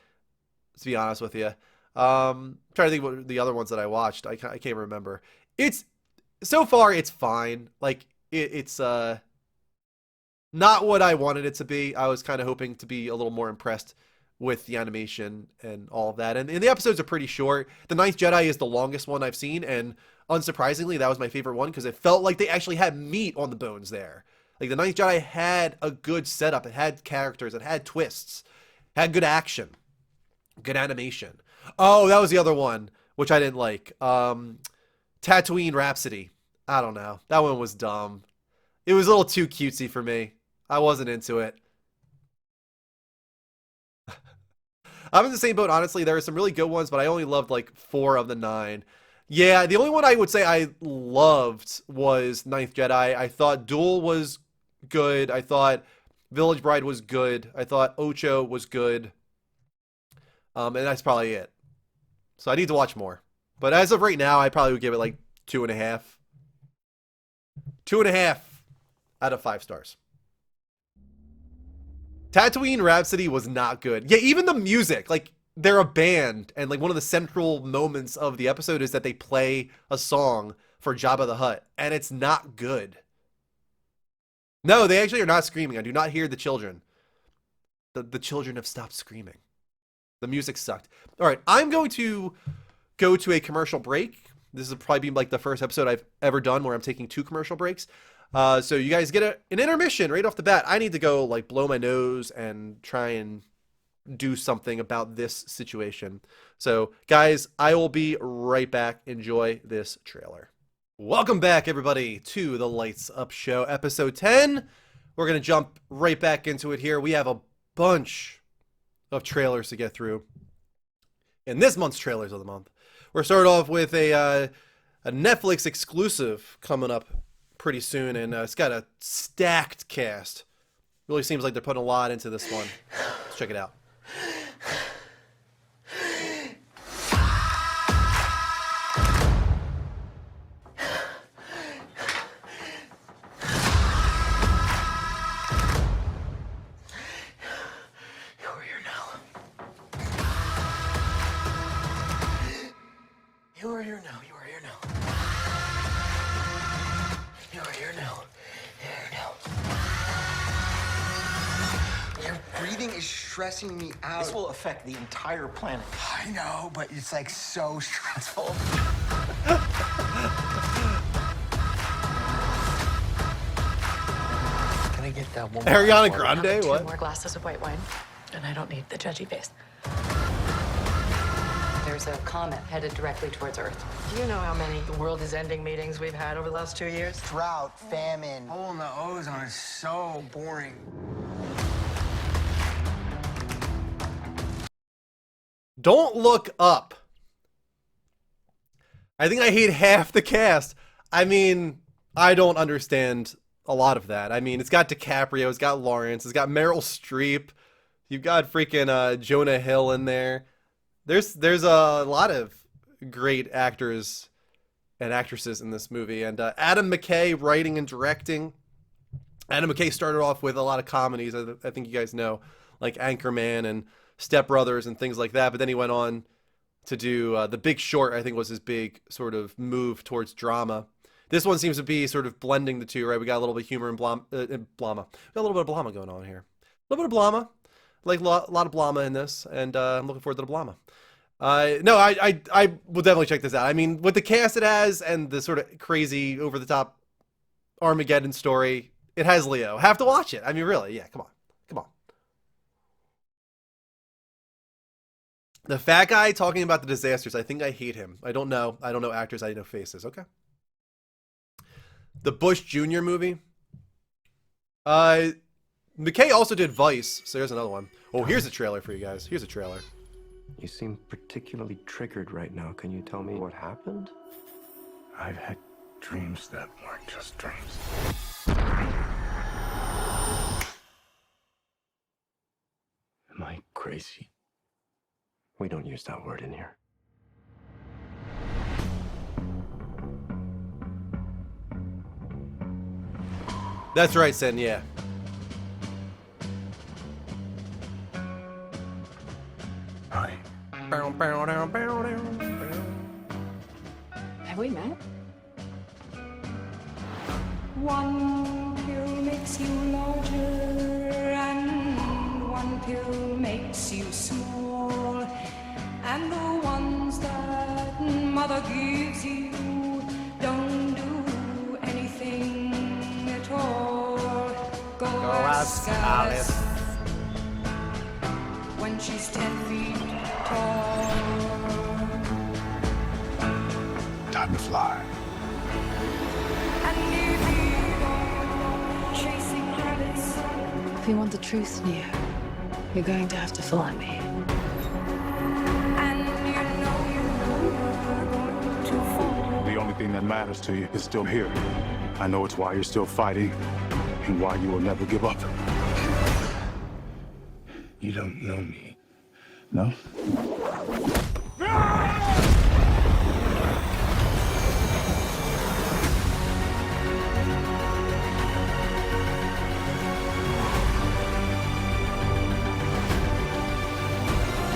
to be honest with you. Trying to think what the other ones that I watched. I can't remember. It's so far it's fine. Like it's not what I wanted it to be. I was kind of hoping to be a little more impressed with the animation and all of that. And the episodes are pretty short. The Ninth Jedi is the longest one I've seen, and unsurprisingly, that was my favorite one because it felt like they actually had meat on the bones there. Like the Ninth Jedi had a good setup. It had characters. It had twists. It had good action. Good animation. Oh, that was the other one, which I didn't like. Tatooine Rhapsody. I don't know. That one was dumb. It was a little too cutesy for me. I wasn't into it. I'm in the same boat, honestly. There are some really good ones, but I only loved like 4 of the 9. Yeah, the only one I would say I loved was Ninth Jedi. I thought Duel was good. I thought Village Bride was good. I thought Ocho was good. And that's probably it. So I need to watch more. But as of right now, I probably would give it like 2.5. 2.5 out of 5 stars. Tatooine Rhapsody was not good. Yeah, even the music, like they're a band, and like one of the central moments of the episode is that they play a song for Jabba the Hutt, and it's not good. No, they actually are not screaming. I do not hear the children. The children have stopped screaming. The music sucked. All right, I'm going to go to a commercial break. This will probably be like the first episode I've ever done where I'm taking 2 commercial breaks. So you guys get an intermission right off the bat. I need to go like blow my nose and try and do something about this situation. So guys, I will be right back. Enjoy this trailer. Welcome back, everybody, to the Lights Up Show, episode 10. We're going to jump right back into it here. We have a bunch of trailers to get through in this month's trailers of the month. We're starting off with a Netflix exclusive coming up pretty soon, and it's got a stacked cast. Really seems like they're putting a lot into this one. Let's check it out. You are here now. You are here now. You are here now. Here now. Your breathing is stressing me out. This will affect the entire planet. I know, but it's like so stressful. Can I get that one? Ariana Grande? Two What? more glasses of white wine, and I don't need the judgy face. There's a comet headed directly towards Earth. Do you know how many the world is ending meetings we've had over the last 2 years? Drought, famine, hole in the ozone is so boring. Don't Look Up. I think I hate half the cast. I mean, I don't understand a lot of that. I mean, it's got DiCaprio, it's got Lawrence, it's got Meryl Streep. You've got freaking Jonah Hill in there. There's a lot of great actors and actresses in this movie. And Adam McKay writing and directing. Adam McKay started off with a lot of comedies, I think you guys know, like Anchorman and Step Brothers and things like that. But then he went on to do The Big Short, I think was his big sort of move towards drama. This one seems to be sort of blending the two, right? We got a little bit of humor and Blama. We got a little bit of Blama going on here. A little bit of Blama. Like a lot of Blama in this, and I'm looking forward to the Blama. No, I will definitely check this out. I mean, with the cast it has and the sort of crazy, over-the-top Armageddon story, it has Leo. Have to watch it. I mean, really, yeah, come on. Come on. The fat guy talking about the disasters, I think I hate him. I don't know actors, I know faces. Okay. The Bush Jr. movie. McKay also did Vice, so there's another one. Oh, here's a trailer for you guys. Here's a trailer. You seem particularly triggered right now. Can you tell me what happened? I've had Dreams that weren't just dreams. Am I crazy? We don't use that word in here. That's right, Sen, yeah. Hi. Have we met? One pill makes you larger, and one pill makes you small. And the ones that mother gives you don't do anything at all. Go ask Alice when she's 10 feet tall. Time to fly. And if you go chasing rabbits, If you want the truth, Neo, you're going to have to follow me. and you know you're going to fall. The only thing that matters to you is still here. I know it's why you're still fighting and why you will never give up. You don't know me. No?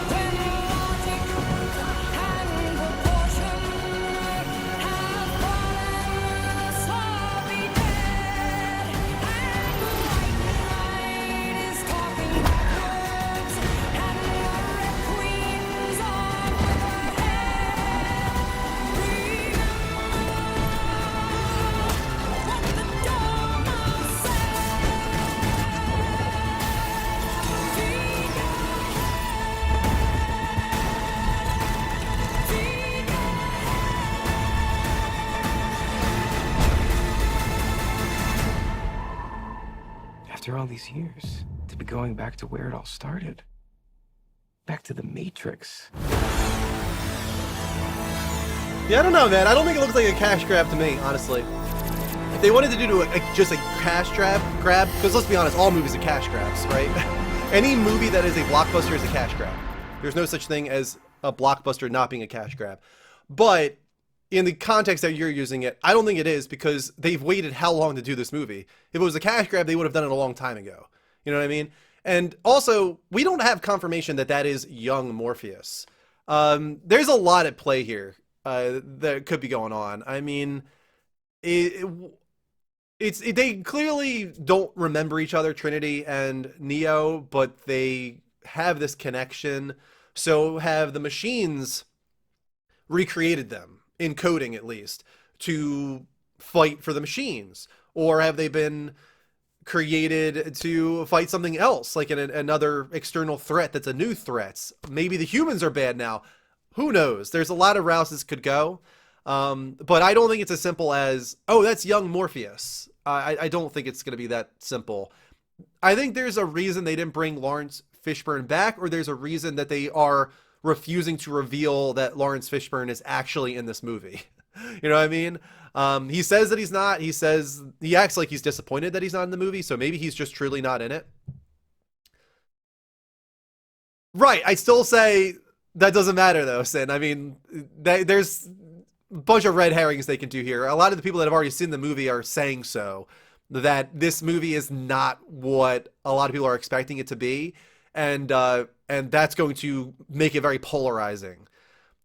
When logic and proportion have fallen, so be dead. And the white light is talking backwards, and the red queens are overhead. Remember what the Dharma After all these years, to be going back to where it all started. Back to the Matrix. Yeah, I don't know, man. I don't think it looks like a cash grab to me, honestly. If they wanted to do just a cash grab, because let's be honest, all movies are cash grabs, right? Any movie that is a blockbuster is a cash grab. There's no such thing as a blockbuster not being a cash grab. But in the context that you're using it, I don't think it is, because they've waited how long to do this movie. If it was a cash grab, they would have done it a long time ago. You know what I mean? And also, we don't have confirmation that that is young Morpheus. There's a lot at play here that could be going on. I mean, they clearly don't remember each other, Trinity and Neo, but they have this connection. So have the machines recreated them, in coding at least, to fight for the machines? Or have they been created to fight something else, like another external threat that's a new threat? Maybe the humans are bad now. Who knows? There's a lot of routes this could go. But I don't think it's as simple as, oh, that's young Morpheus. I don't think it's going to be that simple. I think there's a reason they didn't bring Lawrence Fishburne back, or there's a reason that they are refusing to reveal that Lawrence Fishburne is actually in this movie. You know what I mean? He says that he's not. He acts like he's disappointed that he's not in the movie, so maybe he's just truly not in it. Right, I still say that doesn't matter though, Sin. I mean, there's a bunch of red herrings they can do here. A lot of the people that have already seen the movie are saying so, that this movie is not what a lot of people are expecting it to be, and that's going to make it very polarizing.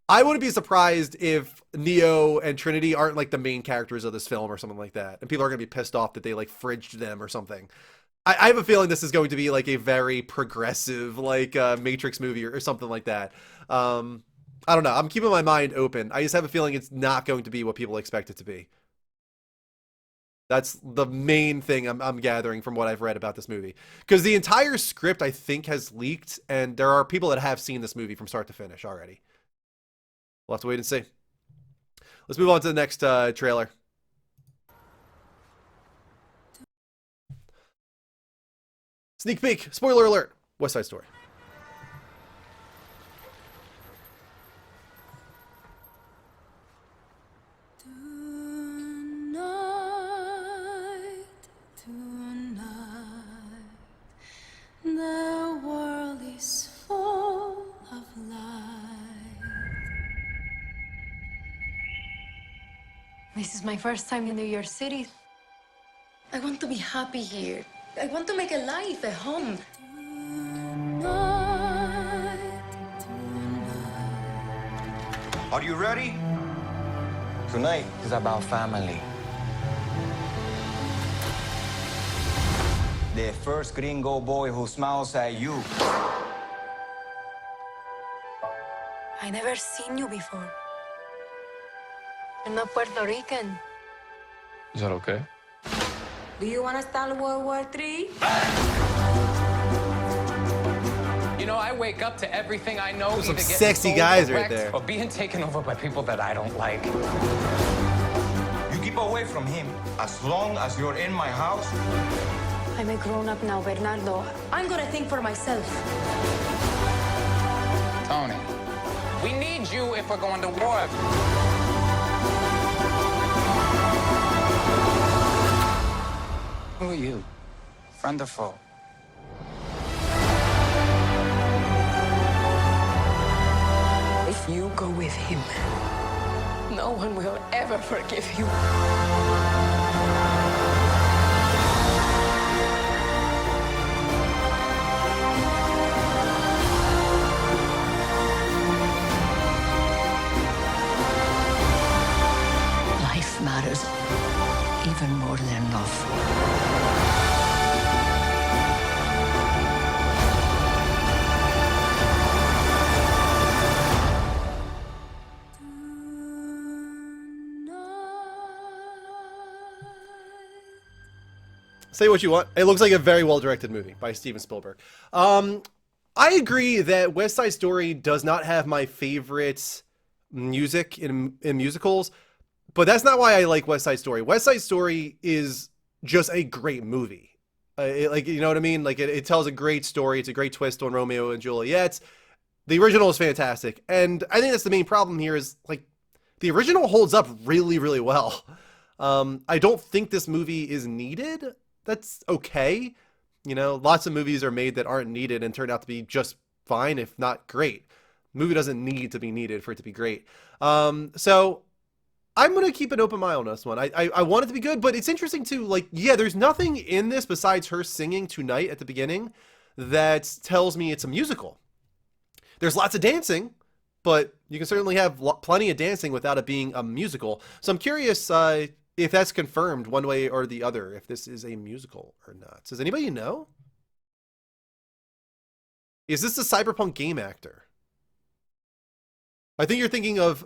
I wouldn't be surprised if Neo and Trinity aren't like the main characters of this film or something like that, and people are going to be pissed off that they like fridged them or something. I have a feeling this is going to be like a very progressive, like Matrix movie or something like that. I don't know. I'm keeping my mind open. I just have a feeling it's not going to be what people expect it to be. That's the main thing I'm gathering from what I've read about this movie. Because the entire script, I think, has leaked, and there are people that have seen this movie from start to finish already. We'll have to wait and see. Let's move on to the next trailer. Sneak peek. Spoiler alert. West Side Story. This is my first time in New York City. I want to be happy here. I want to make a life, a home. Are you ready? Tonight is about family. The first gringo boy who smiles at you. I never seen you before. You're not Puerto Rican. Is that okay? Do you want to start World War III? You know, I wake up to everything I know. Those are some either getting sexy sold guys or right wrecked there. Or being taken over by people that I don't like. You keep away from him. As long as you're in my house, I'm a grown-up now, Bernardo. I'm gonna think for myself. Tony, we need you if we're going to war. Who are you? Friend or foe? If you go with him, no one will ever forgive you. Life matters even more than love. Say what you want. It looks like a very well-directed movie by Steven Spielberg. I agree that West Side Story does not have my favorite music in musicals, but that's not why I like West Side Story. West Side Story is just a great movie. Like, you know what I mean? Like, it tells a great story. It's a great twist on Romeo and Juliet. The original is fantastic. And I think that's the main problem here is, like, the original holds up really, really well. I don't think this movie is needed. That's okay. You know, lots of movies are made that aren't needed and turn out to be just fine, if not great. The movie doesn't need to be needed for it to be great. So I'm going to keep an open mind on this one. I want it to be good, but it's interesting too. Like, yeah, there's nothing in this besides her singing Tonight at the beginning that tells me it's a musical. There's lots of dancing, but you can certainly have plenty of dancing without it being a musical. So I'm curious if that's confirmed one way or the other, if this is a musical or not. Does anybody know? Is this a cyberpunk game actor? I think you're thinking of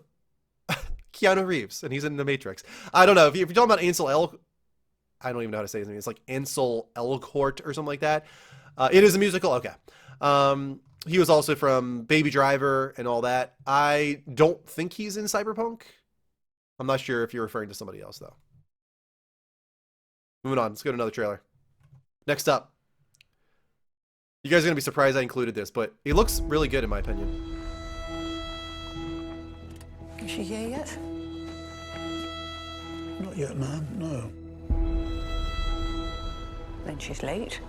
Keanu Reeves, and he's in The Matrix. I don't know. If you're talking about Ansel Elgort, I don't even know how to say his name. It's like Ansel Elgort or something like that. It is a musical? Okay. He was also from Baby Driver and all that. I don't think he's in Cyberpunk. I'm not sure if you're referring to somebody else, though. Moving on. Let's go to another trailer. Next up. You guys are going to be surprised I included this, but it looks really good in my opinion. Is she here yet? Not yet, ma'am, no. Then she's late.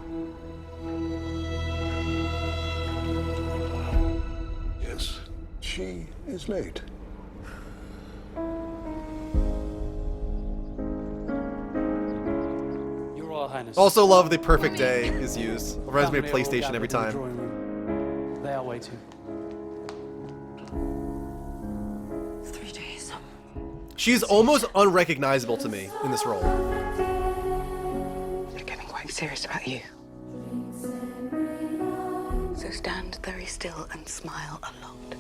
Yes, she is late. Your Royal Highness. Also love the perfect day is used. It reminds me of PlayStation every time. They are waiting. 3 days. She's almost unrecognizable to me in this role. They're getting quite serious about you. So stand very still and smile a lot.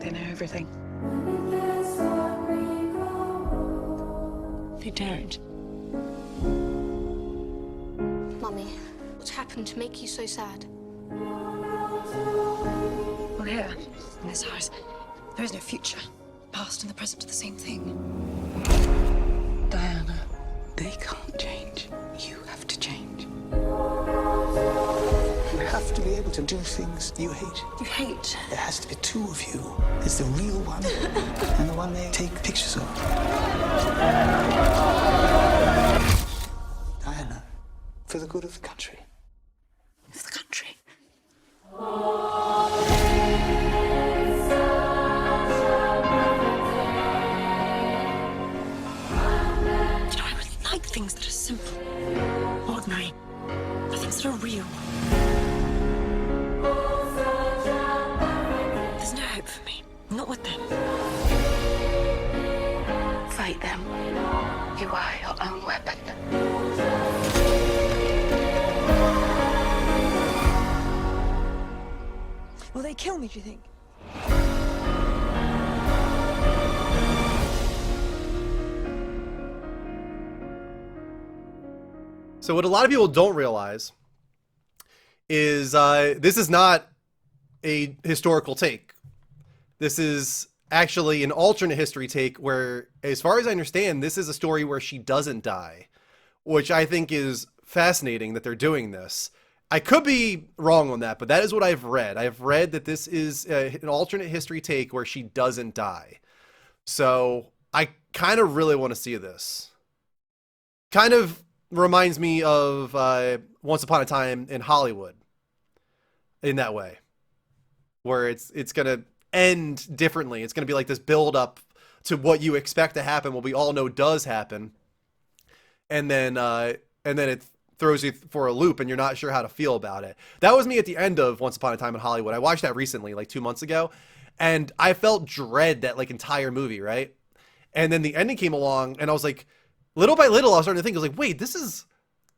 They know everything. They don't. Mummy, what's happened to make you so sad? Well, here, in this house, there is no future. Past and the present are the same thing. Diana, they can't change. You have to change. You have to be able to do things you hate. You hate? There has to be two of you. There's the real one and the one they take pictures of. Diana, for the good of the country. For the country. monster real? There's no hope for me. Not with them. Fight them. You are your own weapon. Will they kill me, do you think? So what a lot of people don't realize is this is not a historical take. This is actually an alternate history take where, as far as I understand, this is a story where she doesn't die, which I think is fascinating that they're doing this. I could be wrong on that, but that is what I've read. I've read that this is an alternate history take where she doesn't die. So I kind of really want to see this. Kind of reminds me of Once Upon a Time in Hollywood in that way, where it's going to end differently. It's going to be like this build up to what you expect to happen, what we all know does happen. And then it throws you for a loop and you're not sure how to feel about it. That was me at the end of Once Upon a Time in Hollywood. I watched that recently, like 2 months ago, and I felt dread that like entire movie, right? And then the ending came along and I was like, little by little, I was starting to think, I was like, wait, this is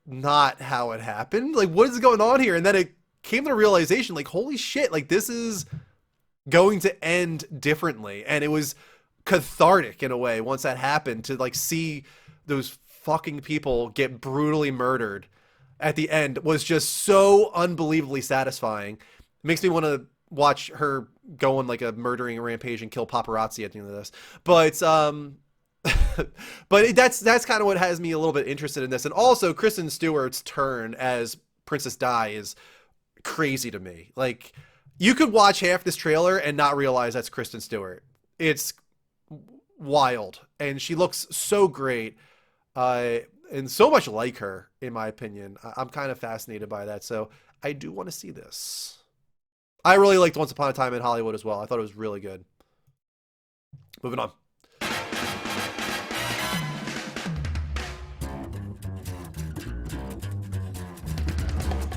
not how it happened. Like, what is going on here? And then it came to the realization, like, holy shit, like this is going to end differently. And it was cathartic in a way once that happened, to like see those fucking people get brutally murdered at the end was just so unbelievably satisfying. It makes me want to watch her go on like a murdering rampage and kill paparazzi at the end of this. But but that's kind of what has me a little bit interested in this. And also Kristen Stewart's turn as Princess Di is crazy to me. Like, you could watch half this trailer and not realize that's Kristen Stewart. It's wild. And she looks so great. And so much like her, in my opinion. I'm kind of fascinated by that. So I do want to see this. I really liked Once Upon a Time in Hollywood as well. I thought it was really good. Moving on.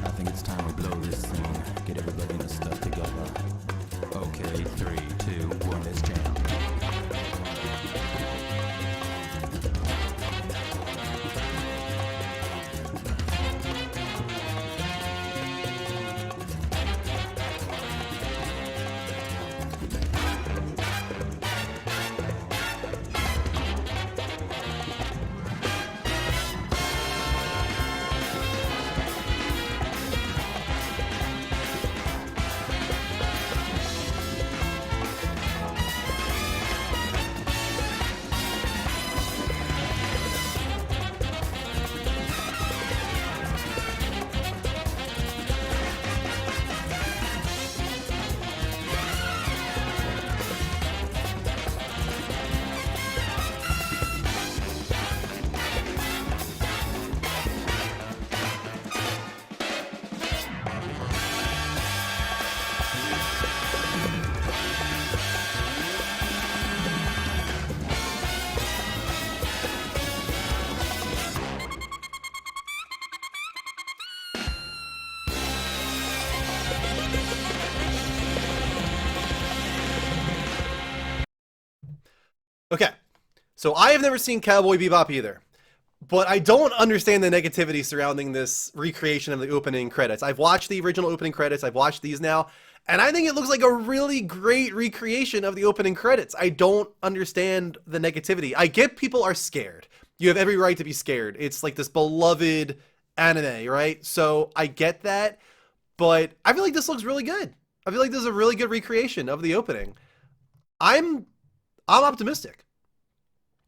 I think it's time we blow this scene. Get everybody in the stuff together. Okay, 3, 2, 1, let's jam. Okay, so I have never seen Cowboy Bebop either, but I don't understand the negativity surrounding this recreation of the opening credits. I've watched the original opening credits, I've watched these now, and I think it looks like a really great recreation of the opening credits. I don't understand the negativity. I get people are scared. You have every right to be scared. It's like this beloved anime, right? So I get that, but I feel like this looks really good. I feel like this is a really good recreation of the opening. I'm optimistic.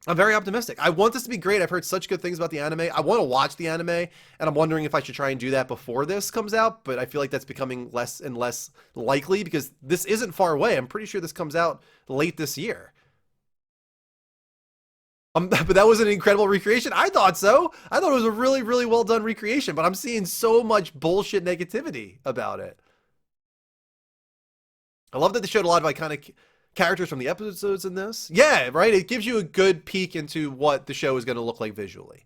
I'm very optimistic. I want this to be great. I've heard such good things about the anime. I want to watch the anime, and I'm wondering if I should try and do that before this comes out, but I feel like that's becoming less and less likely because this isn't far away. I'm pretty sure this comes out late this year. But that was an incredible recreation. I thought so. I thought it was a really, really well done recreation, but I'm seeing so much bullshit negativity about it. I love that they showed a lot of iconic characters from the episodes in this. Yeah, right? It gives you a good peek into what the show is going to look like visually.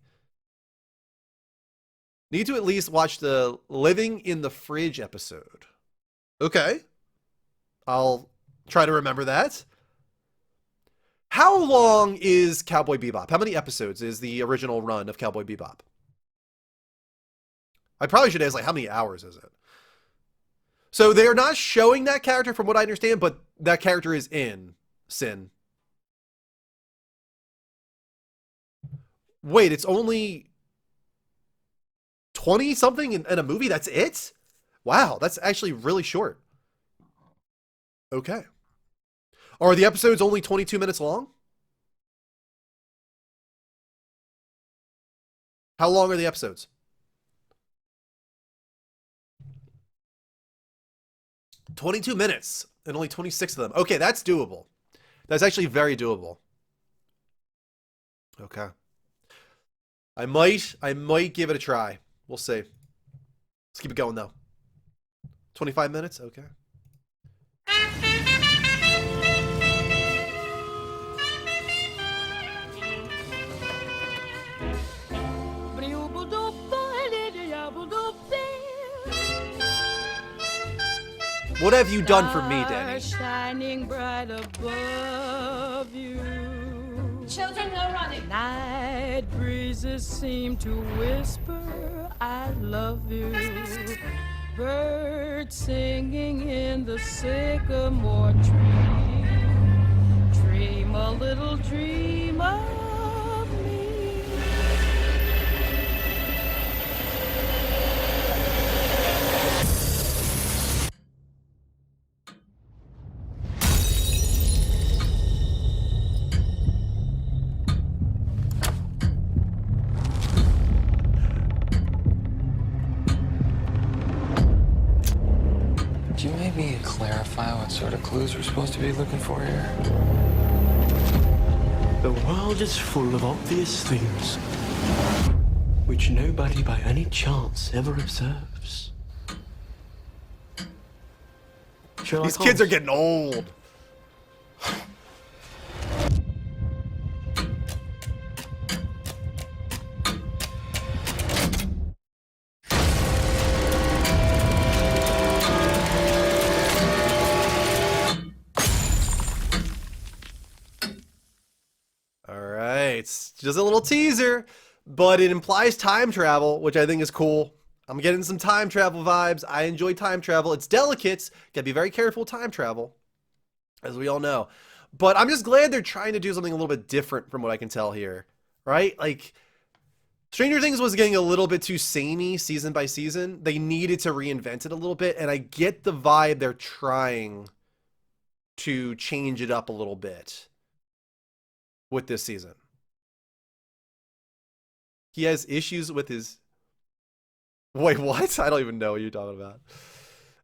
Need to at least watch the Living in the Fridge episode. Okay. I'll try to remember that. How long is Cowboy Bebop? How many episodes is the original run of Cowboy Bebop? I probably should ask, like, how many hours is it? So they are not showing that character from what I understand, but that character is in Sin. Wait, it's only 20 something in a movie? That's it? Wow, that's actually really short. Okay. Are the episodes only 22 minutes long? How long are the episodes? 22 minutes and only 26 of them. Okay, that's doable. That's actually very doable. Okay. I might give it a try. We'll see. Let's keep it going though. 25 minutes? Okay. What have you done for me, Danny? Shining bright above you. Children, no running. Night breezes seem to whisper, I love you. Birds singing in the sycamore tree. Dream a little dream of me. Could you maybe clarify what sort of clues we're supposed to be looking for here? The world is full of obvious things which nobody by any chance ever observes. These kids are getting old. It's just a little teaser, but it implies time travel, which I think is cool. I'm getting some time travel vibes. I enjoy time travel. It's delicate. Gotta be very careful with time travel, as we all know. But I'm just glad they're trying to do something a little bit different from what I can tell here, right? Like, Stranger Things was getting a little bit too samey season by season. They needed to reinvent it a little bit, and I get the vibe they're trying to change it up a little bit with this season. He has issues with his... Wait, what? I don't even know what you're talking about.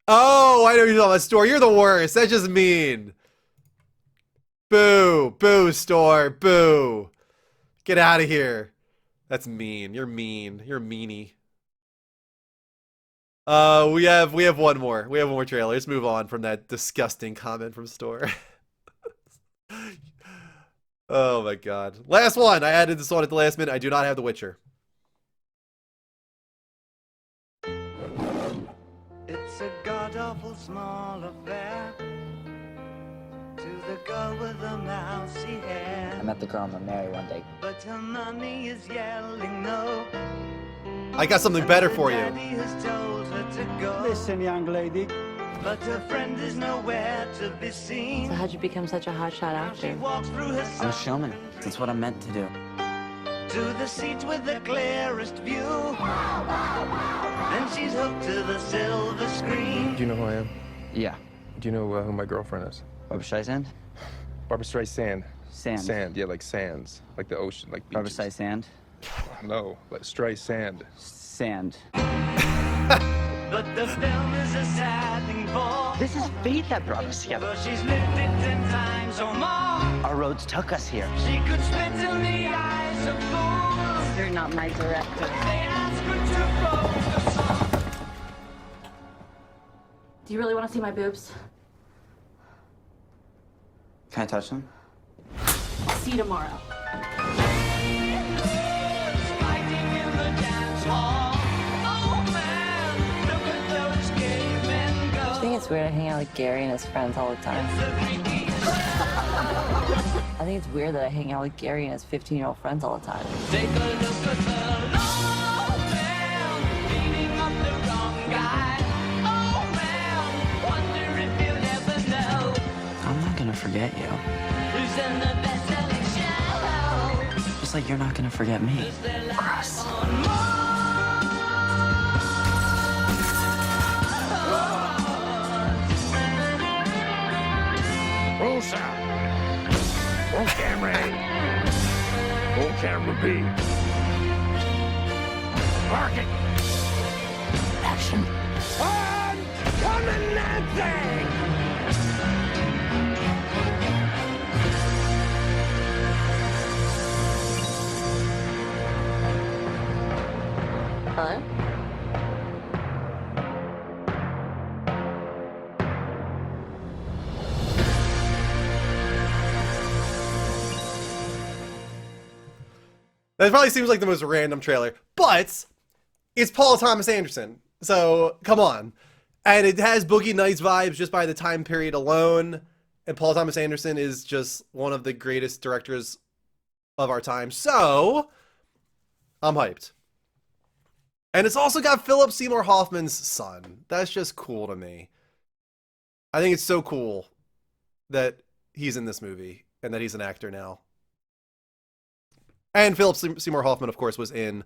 Oh, I know you're talking about, Store. You're the worst. That's just mean. Boo. Boo, Store. Boo. Get out of here. That's mean. You're mean. You're a meanie. We have one more. We have one more trailer. Let's move on from that disgusting comment from Store. Oh my god. Last one. I added this one at the last minute. I do not have The Witcher. It's a god-awful small affair to the girl with the mousy hair. I met the girl I'm gonna marry one day. But her mommy is yelling no. I got something better for you. Daddy has told her to go. Listen, young lady. But her friend is nowhere to be seen. So how'd you become such a hotshot actor? I'm a showman. That's what I'm meant to do. To the seat with the clearest view. And she's hooked to the silver screen. Do you know who I am? Yeah. Do you know who my girlfriend is? Barbara Streisand? Barbara Streisand. Sand. Sand, yeah, like sands. Like the ocean, like beaches. Barbara Streisand? No, like Streisand. Sand. But the film is a sad thing for. This is fate that brought us together. But she's lived it 10 times or more. Our roads took us here. She could spit in the eyes of fools. You're not my director. They ask her to focus. Do you really want to see my boobs? Can I touch them? See you tomorrow. Fighting in the dance hall. it's weird I hang out with Gary and his friends all the time. I think it's weird that I hang out with Gary and his 15-year-old friends all the time. Take a look at the long man beating up the wrong guy. Oh man, wonder if you'll ever know I'm not gonna forget you. who's in the best-selling show. Just like you're not gonna forget me. Gross. Roll sound. Roll camera A. Roll camera B. Parking. Action. I'm coming that thing! Hello? That probably seems like the most random trailer, but it's Paul Thomas Anderson, so come on. And it has Boogie Nights vibes just by the time period alone, and Paul Thomas Anderson is just one of the greatest directors of our time, so I'm hyped. And it's also got Philip Seymour Hoffman's son. That's just cool to me. I think it's so cool that he's in this movie and that he's an actor now. And Philip Seymour Hoffman, of course, was in,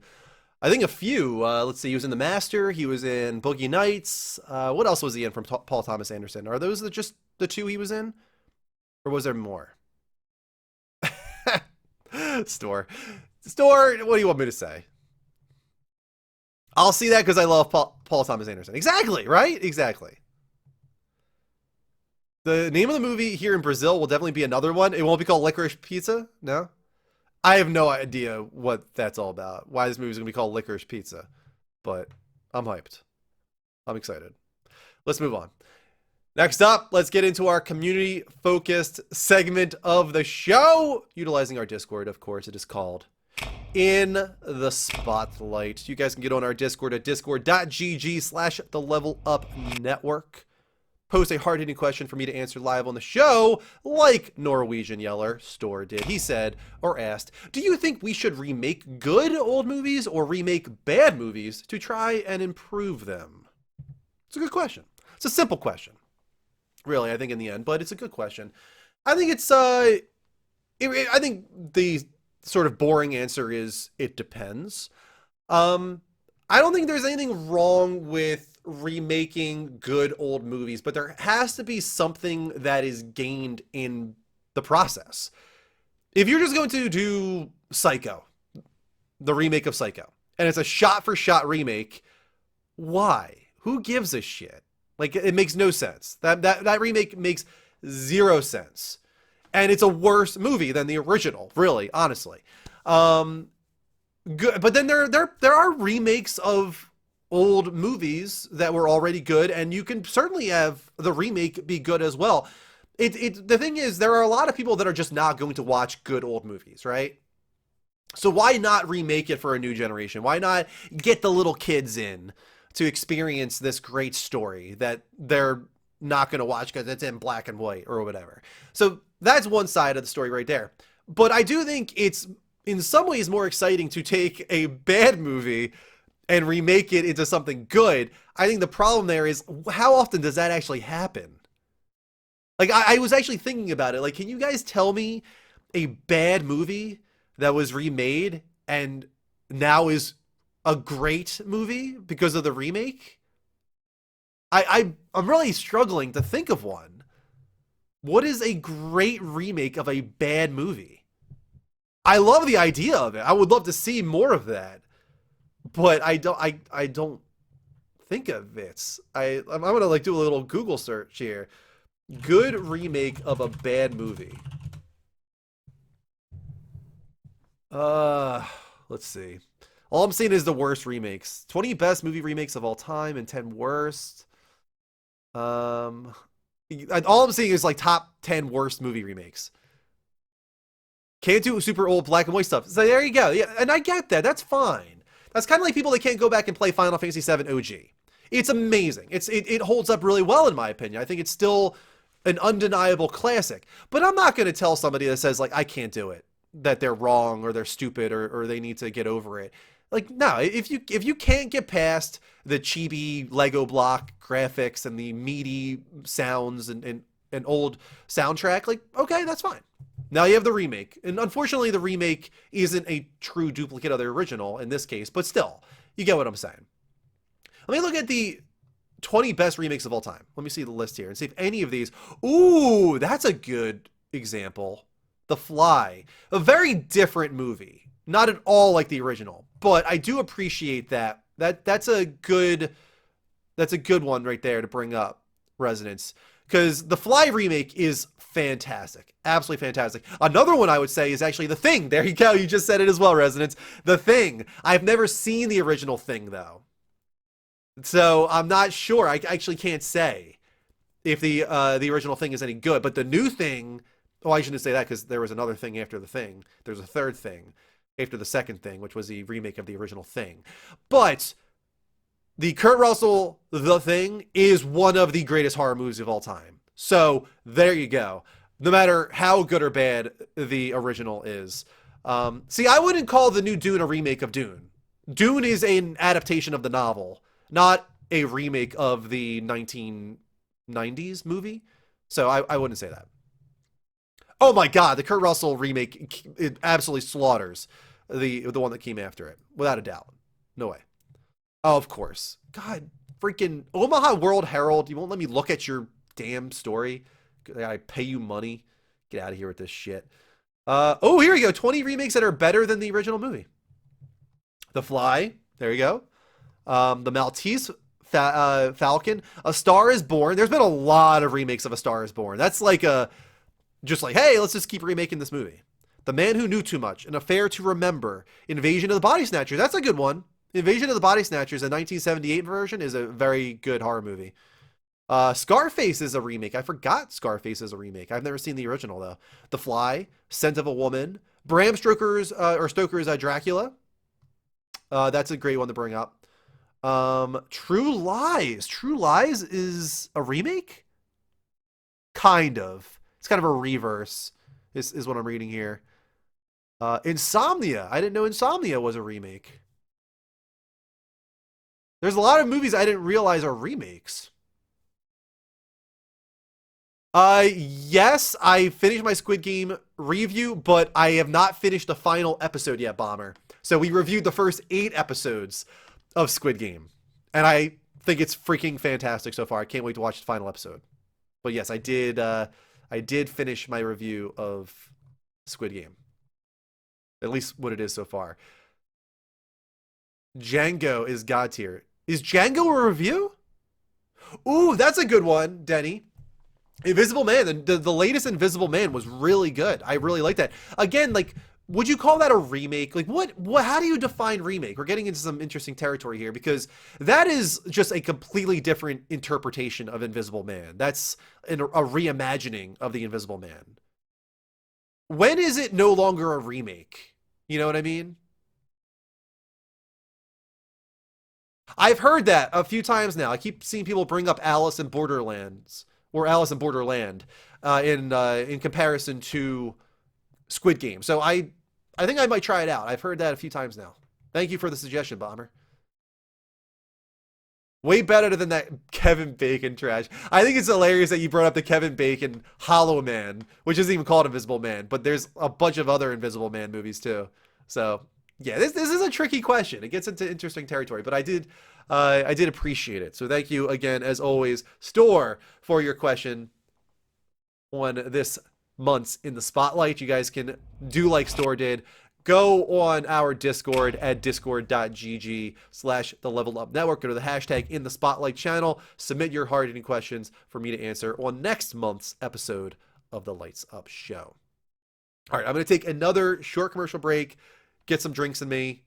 I think, a few. Let's see, he was in The Master. He was in Boogie Nights. What else was he in from Paul Thomas Anderson? Are those just the two he was in? Or was there more? Store, what do you want me to say? I'll see that because I love Paul Thomas Anderson. Exactly, right? Exactly. The name of the movie here in Brazil will definitely be another one. It won't be called Licorice Pizza? No? I have no idea what that's all about. Why this movie is going to be called Licorice Pizza. But I'm hyped. I'm excited. Let's move on. Next up, let's get into our community-focused segment of the show. Utilizing our Discord, of course. It is called In the Spotlight. You guys can get on our Discord at discord.gg/thelevelupnetwork. Post a hard-hitting question for me to answer live on the show, like Norwegian Yeller Store did. He said, or asked, do you think we should remake good old movies or remake bad movies to try and improve them? It's a good question. It's a simple question, really, I think, in the end, but it's a good question. I think it's, I think the sort of boring answer is it depends. I don't think there's anything wrong with remaking good old movies, but there has to be something that is gained in the process. If you're just going to do Psycho, the remake of Psycho, and it's a shot-for-shot remake, why? Who gives a shit? Like, it makes no sense. That remake makes zero sense. And it's a worse movie than the original, really, honestly. Good, but then there are remakes of old movies that were already good, and you can certainly have the remake be good as well. The thing is, there are a lot of people that are just not going to watch good old movies, right? So why not remake it for a new generation? Why not get the little kids in to experience this great story that they're not going to watch because it's in black and white or whatever? So that's one side of the story right there. But I do think it's in some ways more exciting to take a bad movie and remake it into something good. I think the problem there is, how often does that actually happen? Like, I was actually thinking about it. Like, can you guys tell me a bad movie that was remade and now is a great movie because of the remake? I'm really struggling to think of one. What is a great remake of a bad movie? I love the idea of it. I would love to see more of that. But I don't think of it. I'm gonna like do a little Google search here. Good remake of a bad movie. Let's see. All I'm seeing is the worst remakes. 20 best movie remakes of all time and 10 worst. All I'm seeing is like top 10 worst movie remakes. Can't do super old black and white stuff. So there you go. Yeah, and I get that. That's fine. That's kind of like people that can't go back and play Final Fantasy VII OG. It's amazing. It holds up really well in my opinion. I think it's still an undeniable classic. But I'm not going to tell somebody that says like I can't do it, that they're wrong or they're stupid or they need to get over it. Like no, if you can't get past the chibi Lego block graphics and the meaty sounds and an old soundtrack, like okay, that's fine. Now you have the remake, and unfortunately the remake isn't a true duplicate of the original in this case, but still, you get what I'm saying. Let me look at the 20 best remakes of all time. Let me see the list here and see if any of these... Ooh, that's a good example. The Fly. A very different movie. Not at all like the original, but I do appreciate that. That's a good one right there to bring up, Resonance. Because the Fly remake is fantastic. Absolutely fantastic. Another one I would say is actually The Thing. There you go. You just said it as well, Resonance. The Thing. I've never seen the original Thing, though. So I'm not sure. I actually can't say if the original Thing is any good. But the new Thing... Oh, I shouldn't say that because there was another Thing after the Thing. There's a third Thing after the second Thing, which was the remake of the original Thing. But... the Kurt Russell The Thing is one of the greatest horror movies of all time. So there you go. No matter how good or bad the original is. See, I wouldn't call the new Dune a remake of Dune. Dune is an adaptation of the novel, not a remake of the 1990s movie. So I wouldn't say that. Oh my God, the Kurt Russell remake, it absolutely slaughters the one that came after it, without a doubt. No way. Oh, of course. God, freaking Omaha World Herald. You won't let me look at your damn story. I pay you money. Get out of here with this shit. Oh, here we go. 20 remakes that are better than the original movie. The Fly. There you go. The Maltese Falcon. A Star is Born. There's been a lot of remakes of A Star is Born. That's like just like, hey, let's just keep remaking this movie. The Man Who Knew Too Much. An Affair to Remember. Invasion of the Body Snatchers. That's a good one. Invasion of the Body Snatchers, the 1978 version, is a very good horror movie. Scarface is a remake. I forgot Scarface is a remake. I've never seen the original, though. The Fly, Scent of a Woman, Bram Stoker's Dracula. That's a great one to bring up. True Lies. True Lies is a remake? Kind of. It's kind of a reverse, is what I'm reading here. Insomnia. I didn't know Insomnia was a remake. There's a lot of movies I didn't realize are remakes. Yes, I finished my Squid Game review, but I have not finished the final episode yet, Bomber. So we reviewed the first 8 episodes of Squid Game. And I think it's freaking fantastic so far. I can't wait to watch the final episode. But yes, I did finish my review of Squid Game. At least what it is so far. Django is God tier. Is Django a review? Ooh, that's a good one, Denny. Invisible Man. The latest Invisible Man was really good. I really like that. Again, like, would you call that a remake? Like, what? How do you define remake? We're getting into some interesting territory here because that is just a completely different interpretation of Invisible Man. That's a reimagining of the Invisible Man. When is it no longer a remake? You know what I mean? I've heard that a few times now. I keep seeing people bring up Alice in Borderlands or Alice in Borderland in comparison to Squid Game. So I think I might try it out. I've heard that a few times now. Thank you for the suggestion, Bomber. Way better than that Kevin Bacon trash. I think it's hilarious that you brought up the Kevin Bacon Hollow Man, which isn't even called Invisible Man, but there's a bunch of other Invisible Man movies too. So yeah, this is a tricky question. It gets into interesting territory, but I did appreciate it. So thank you again, as always, Store, for your question on this month's In the Spotlight. You guys can do like Store did. Go on our Discord at discord.gg/the Level Up Network. Go to the hashtag In the Spotlight channel. Submit your hard-hitting questions for me to answer on next month's episode of the Lights Up Show. All right, I'm going to take another short commercial break, get some drinks in me,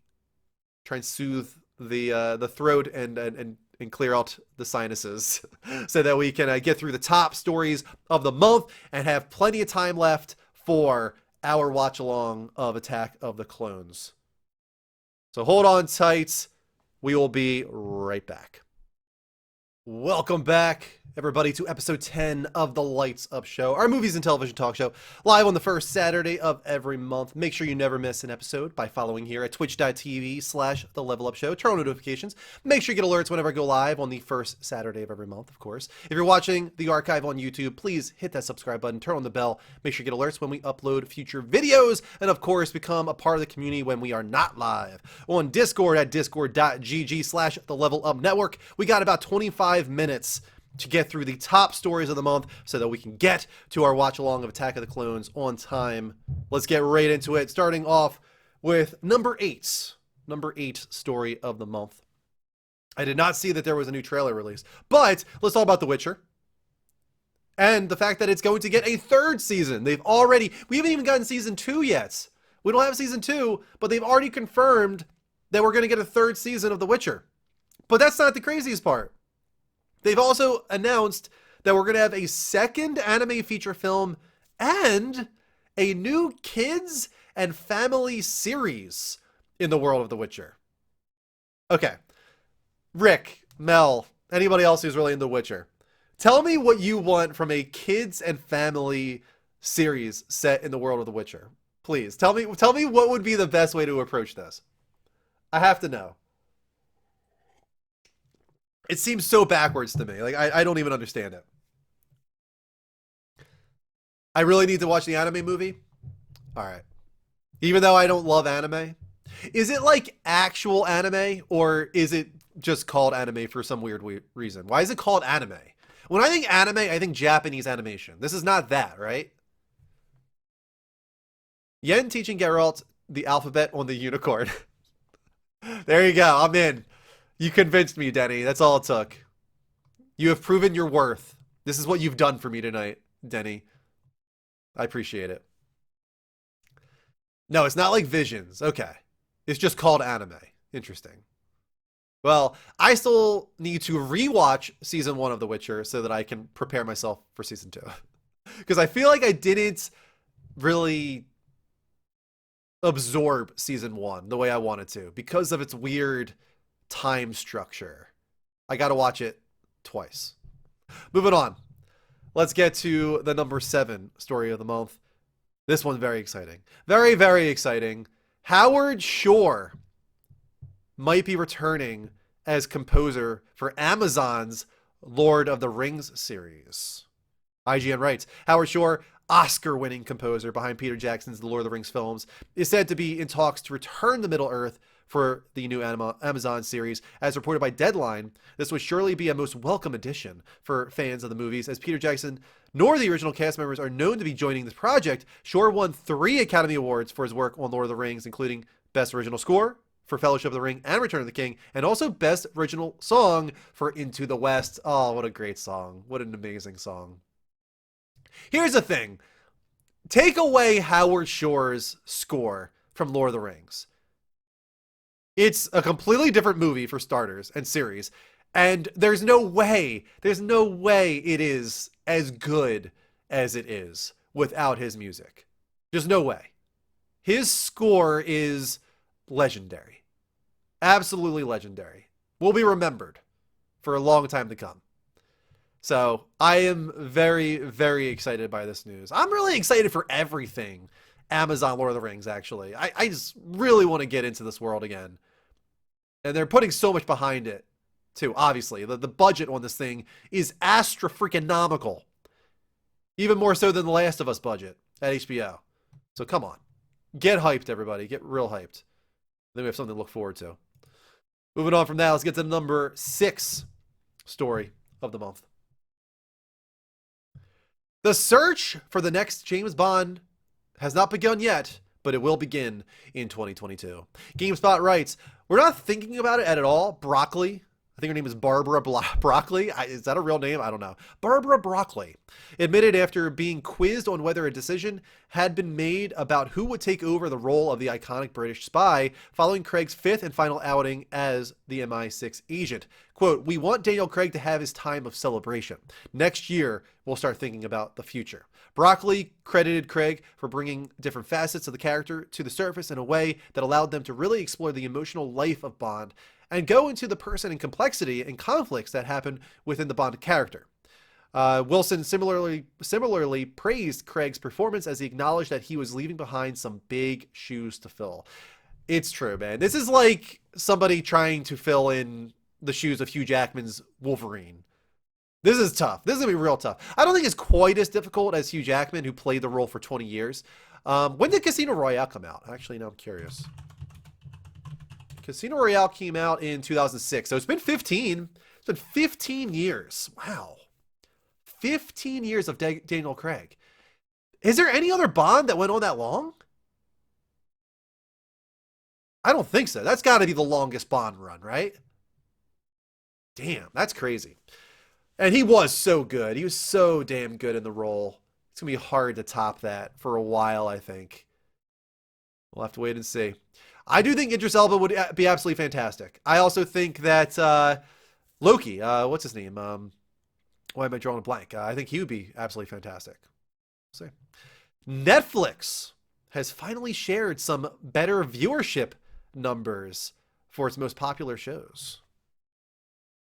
try and soothe the throat and clear out the sinuses so that we can get through the top stories of the month and have plenty of time left for our watch along of Attack of the Clones. So hold on tight. We will be right back. Welcome back, everybody, to episode 10 of the Lights Up Show, our movies and television talk show, live on the first Saturday of every month. Make sure you never miss an episode by following here at twitch.tv/The Level Up Show. Turn on notifications. Make sure you get alerts whenever I go live on the first Saturday of every month, of course. If you're watching the archive on YouTube, please hit that subscribe button, turn on the bell, make sure you get alerts when we upload future videos, and of course, become a part of the community when we are not live. On Discord at discord.gg/The Level Up Network. We got about 25 minutes to get through the top stories of the month so that we can get to our watch along of Attack of the Clones on time. Let's get right into it, starting off with number 8 story of the month. I did not see that there was a new trailer released, but let's talk about The Witcher and the fact that it's going to get a 3rd season. We haven't even gotten season 2 yet. We don't have season 2, but they've already confirmed that we're going to get a 3rd season of The Witcher. But that's not the craziest part. They've also announced that we're going to have a 2nd anime feature film and a new kids and family series in the world of The Witcher. Okay. Rick, Mel, anybody else who's really in The Witcher, tell me what you want from a kids and family series set in the world of The Witcher. Please, tell me what would be the best way to approach this. I have to know. It seems so backwards to me. Like, I don't even understand it. I really need to watch the anime movie? Alright. Even though I don't love anime? Is it like actual anime, or is it just called anime for some weird reason? Why is it called anime? When I think anime, I think Japanese animation. This is not that, right? Yen teaching Geralt the alphabet on the unicorn. There you go. I'm in. You convinced me, Denny. That's all it took. You have proven your worth. This is what you've done for me tonight, Denny. I appreciate it. No, it's not like Visions. Okay. It's just called anime. Interesting. Well, I still need to rewatch season 1 of The Witcher so that I can prepare myself for season 2. Because I feel like I didn't really absorb season 1 the way I wanted to because of its weird time structure. I gotta watch it twice. Moving on. Let's get to the number 7 story of the month. This one's very exciting. Very, very exciting. Howard Shore might be returning as composer for Amazon's Lord of the Rings series. IGN writes, Howard Shore, Oscar-winning composer behind Peter Jackson's The Lord of the Rings films, is said to be in talks to return to Middle-earth for the new Amazon series. As reported by Deadline, this would surely be a most welcome addition for fans of the movies, as Peter Jackson nor the original cast members are known to be joining this project. Shore won 3 Academy Awards for his work on Lord of the Rings, including Best Original Score for Fellowship of the Ring and Return of the King, and also Best Original Song for Into the West. Oh, what a great song. What an amazing song. Here's the thing. Take away Howard Shore's score from Lord of the Rings. It's a completely different movie for starters and series. And there's no way it is as good as it is without his music. There's no way. His score is legendary. Absolutely legendary. Will be remembered for a long time to come. So I am very, very excited by this news. I'm really excited for everything Amazon Lord of the Rings, actually. I just really want to get into this world again. And they're putting so much behind it, too, obviously. The budget on this thing is astra-freaking-nomical. Even more so than the Last of Us budget at HBO. So come on. Get hyped, everybody. Get real hyped. Then we have something to look forward to. Moving on from that, let's get to the number 6 story of the month. The search for the next James Bond has not begun yet, but it will begin in 2022. GameSpot writes, we're not thinking about it at all. Broccoli. I think her name is Barbara Broccoli. Is that a real name? I don't know. Barbara Broccoli admitted after being quizzed on whether a decision had been made about who would take over the role of the iconic British spy following Craig's 5th and final outing as the MI6 agent. Quote, we want Daniel Craig to have his time of celebration. Next year, we'll start thinking about the future. Broccoli credited Craig for bringing different facets of the character to the surface in a way that allowed them to really explore the emotional life of Bond and go into the person and complexity and conflicts that happen within the Bond character. Wilson similarly praised Craig's performance as he acknowledged that he was leaving behind some big shoes to fill. It's true, man. This is like somebody trying to fill in the shoes of Hugh Jackman's Wolverine. This is tough. This is going to be real tough. I don't think it's quite as difficult as Hugh Jackman, who played the role for 20 years. When did Casino Royale come out? Actually, now I'm curious. Casino Royale came out in 2006. So it's been 15. It's been 15 years. Wow. 15 years of Daniel Craig. Is there any other Bond that went on that long? I don't think so. That's got to be the longest Bond run, right? Damn, that's crazy. And he was so good. He was so damn good in the role. It's going to be hard to top that for a while, I think. We'll have to wait and see. I do think Idris Elba would be absolutely fantastic. I also think that Loki, what's his name? Why am I drawing a blank? I think he would be absolutely fantastic. We'll see. Netflix has finally shared some better viewership numbers for its most popular shows.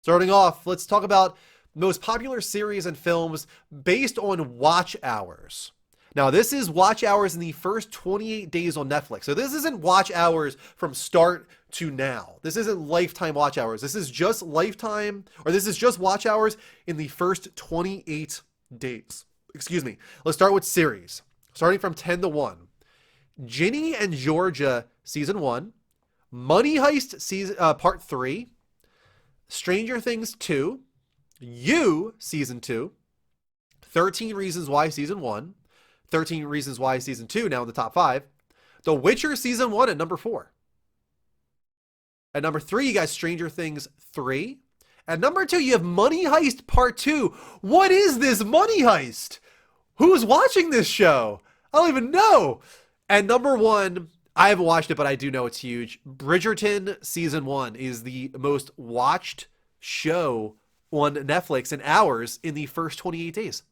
Starting off, let's talk about most popular series and films based on watch hours. Now, this is watch hours in the first 28 days on Netflix. So this isn't watch hours from start to now. This isn't lifetime watch hours. This is just lifetime, or this is just watch hours in the first 28 days. Excuse me. Let's start with series. Starting from 10 to 1. Ginny and Georgia, Season 1. Money Heist, season, Part 3. Stranger Things 2. You, Season 2. 13 Reasons Why, Season 1. 13 Reasons Why, Season 2, now in the top 5. The Witcher, Season 1 at number 4. At number 3, you got Stranger Things 3. At number 2, you have Money Heist Part 2. What is this Money Heist? Who's watching this show? I don't even know. And number 1, I haven't watched it, but I do know it's huge. Bridgerton Season 1 is the most watched show on Netflix in hours in the first 28 days.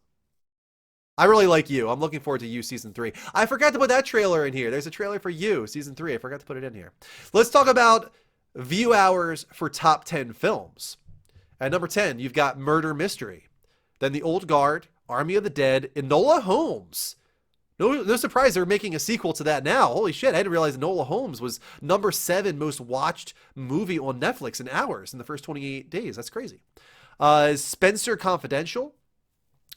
I really like You. I'm looking forward to You Season 3. I forgot to put that trailer in here. There's a trailer for You Season 3. I forgot to put it in here. Let's talk about view hours for top 10 films. At number 10, you've got Murder Mystery. Then The Old Guard, Army of the Dead, Enola Holmes. No surprise they're making a sequel to that now. Holy shit, I didn't realize Enola Holmes was number 7 most watched movie on Netflix in hours in the first 28 days. That's crazy. Spencer Confidential.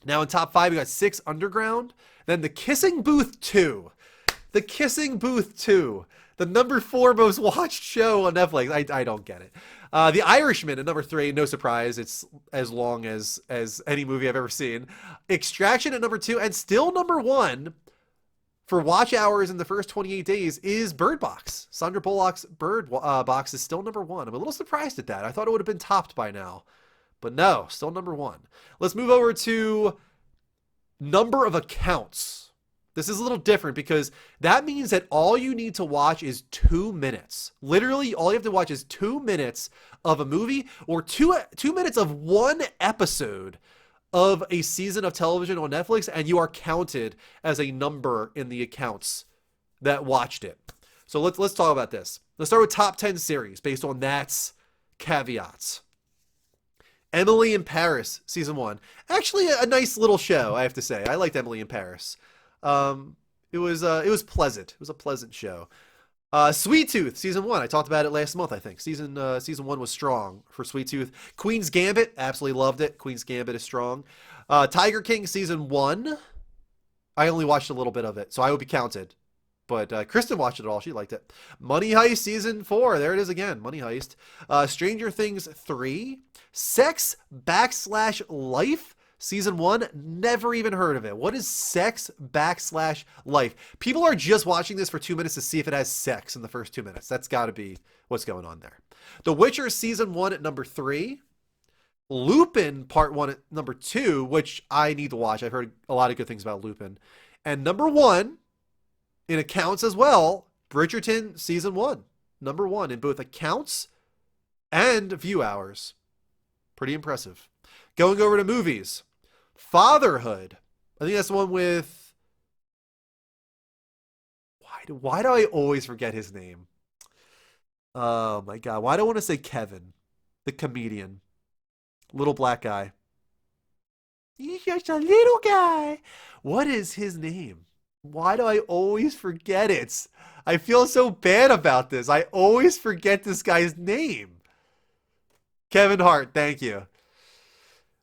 Now in top 5, we got 6 Underground. Then The Kissing Booth 2. The Kissing Booth 2. The number 4 most watched show on Netflix. I don't get it. The Irishman at number 3. No surprise. It's as long as any movie I've ever seen. Extraction at number 2. And still number 1 for watch hours in the first 28 days is Bird Box. Sandra Bullock's Bird Box is still number 1. I'm a little surprised at that. I thought it would have been topped by now. But no, still number 1. Let's move over to number of accounts. This is a little different because that means that all you need to watch is 2 minutes. Literally, all you have to watch is 2 minutes of a movie or 2 minutes of one episode of a season of television on Netflix, and you are counted as a number in the accounts that watched it. So let's talk about this. Let's start with top 10 series based on that caveats. Emily in Paris, Season 1. Actually, a nice little show, I have to say. I liked Emily in Paris. It was pleasant. It was a pleasant show. Sweet Tooth, Season 1. I talked about it last month, I think. Season 1 was strong for Sweet Tooth. Queen's Gambit, absolutely loved it. Queen's Gambit is strong. Tiger King, Season 1. I only watched a little bit of it, so I would be counted. But Kristen watched it all. She liked it. Money Heist, Season 4. There it is again. Money Heist. Stranger Things 3. Sex/Life, Season 1. Never even heard of it. What is Sex/Life? People are just watching this for 2 minutes to see if it has sex in the first 2 minutes. That's got to be what's going on there. The Witcher Season 1 at number 3. Lupin Part 1 at number 2, which I need to watch. I've heard a lot of good things about Lupin. And number 1, in accounts as well, Bridgerton Season 1. Number 1 in both accounts and view hours. Pretty impressive. Going over to movies. Fatherhood. I think that's the one with... Why do I always forget his name? Oh my God. Why do I want to say Kevin? The comedian. Little black guy. He's just a little guy. What is his name? Why do I always forget it? I feel so bad about this. I always forget this guy's name. Kevin Hart, thank you.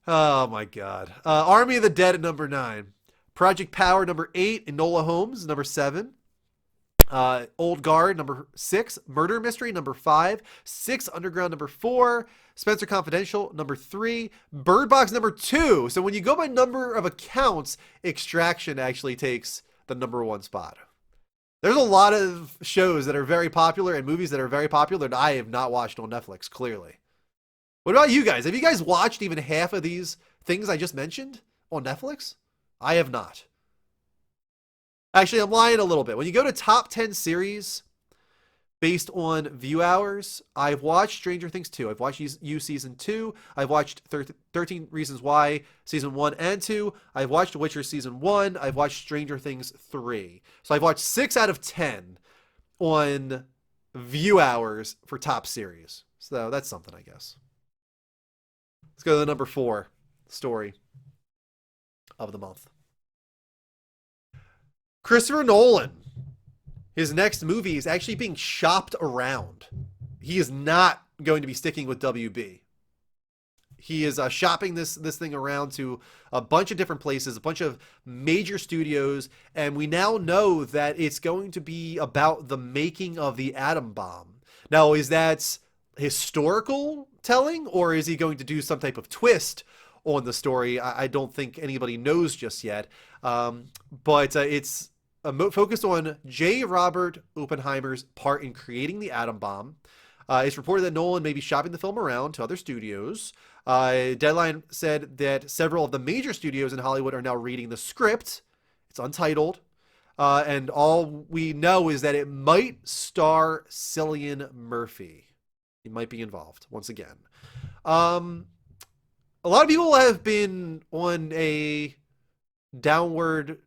Oh my God. Army of the Dead at number 9. Project Power number 8. Enola Holmes number 7. Old Guard number 6. Murder Mystery number 5. 6 Underground number 4. Spencer Confidential number 3. Bird Box number 2. So when you go by number of accounts, Extraction actually takes the number 1 spot. There's a lot of shows that are very popular and movies that are very popular that I have not watched on Netflix, clearly. What about you guys? Have you guys watched even half of these things I just mentioned on Netflix? I have not. Actually, I'm lying a little bit. When you go to top 10 series based on view hours, I've watched Stranger Things 2. I've watched You Season 2. I've watched 13 Reasons Why Season 1 and 2. I've watched Witcher Season 1. I've watched Stranger Things 3. So I've watched 6 out of 10 on view hours for top series. So that's something, I guess. Let's go to the number 4 story of the month. Christopher Nolan. His next movie is actually being shopped around. He is not going to be sticking with WB. He is shopping this thing around to a bunch of different places, a bunch of major studios, and we now know that it's going to be about the making of the atom bomb. Now, is that historical telling, or is he going to do some type of twist on the story? I don't think anybody knows just yet. But it's focused on J. Robert Oppenheimer's part in creating the atom bomb. It's reported that Nolan may be shopping the film around to other studios. Deadline said that several of the major studios in Hollywood are now reading the script. It's untitled. And all we know is that it might star Cillian Murphy. He might be involved once again. A lot of people have been on a downward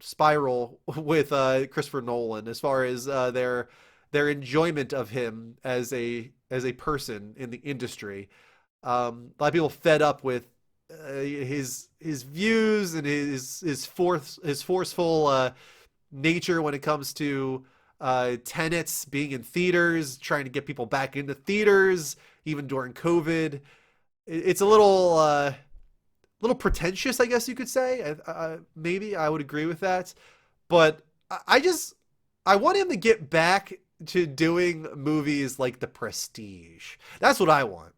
spiral with Christopher Nolan as far as their enjoyment of him as a person in the industry. A lot of people fed up with his views and his forceful nature when it comes to Tenets being in theaters, trying to get people back into theaters even during COVID. It's a little pretentious, I guess you could say. Maybe I would agree with that, but I want him to get back to doing movies like The Prestige. That's what I want.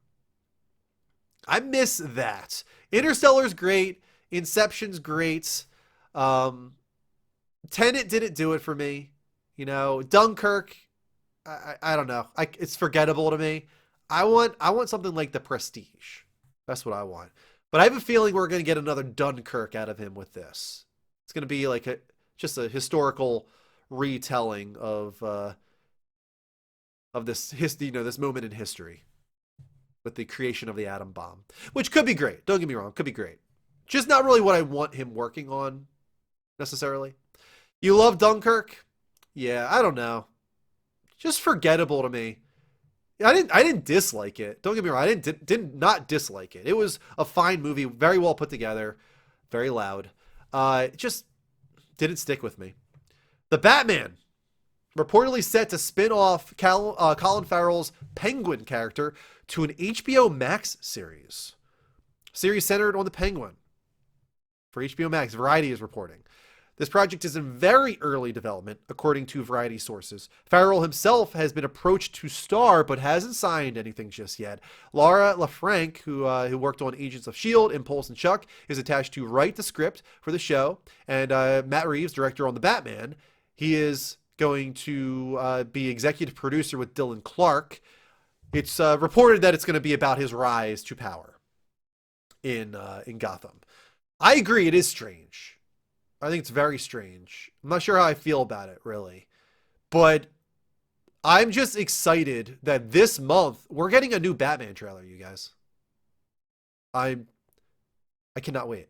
I miss that. Interstellar's great. Inception's great. Tenet didn't do it for me. You know, Dunkirk, I don't know. It's forgettable to me. I want something like The Prestige. That's what I want. But I have a feeling we're going to get another Dunkirk out of him with this. It's going to be like just a historical retelling of this this moment in history with the creation of the atom bomb, which could be great. Don't get me wrong, could be great. Just not really what I want him working on necessarily. You love Dunkirk? Yeah, I don't know. Just forgettable to me. I didn't dislike it. Don't get me wrong. I did not dislike it. It was a fine movie, very well put together, very loud. It just didn't stick with me. The Batman, reportedly set to spin off Colin Farrell's Penguin character to an HBO Max series. Series centered on the Penguin for HBO Max. Variety is reporting. This project is in very early development, according to Variety sources. Farrell himself has been approached to star, but hasn't signed anything just yet. Laura LaFranc, who worked on Agents of S.H.I.E.L.D. and Pulse and Chuck, is attached to write the script for the show. And Matt Reeves, director on The Batman, he is going to be executive producer with Dylan Clark. It's reported that it's going to be about his rise to power in Gotham. I agree, it is strange. I think it's very strange. I'm not sure how I feel about it, really. But I'm just excited that this month we're getting a new Batman trailer, you guys. I cannot wait.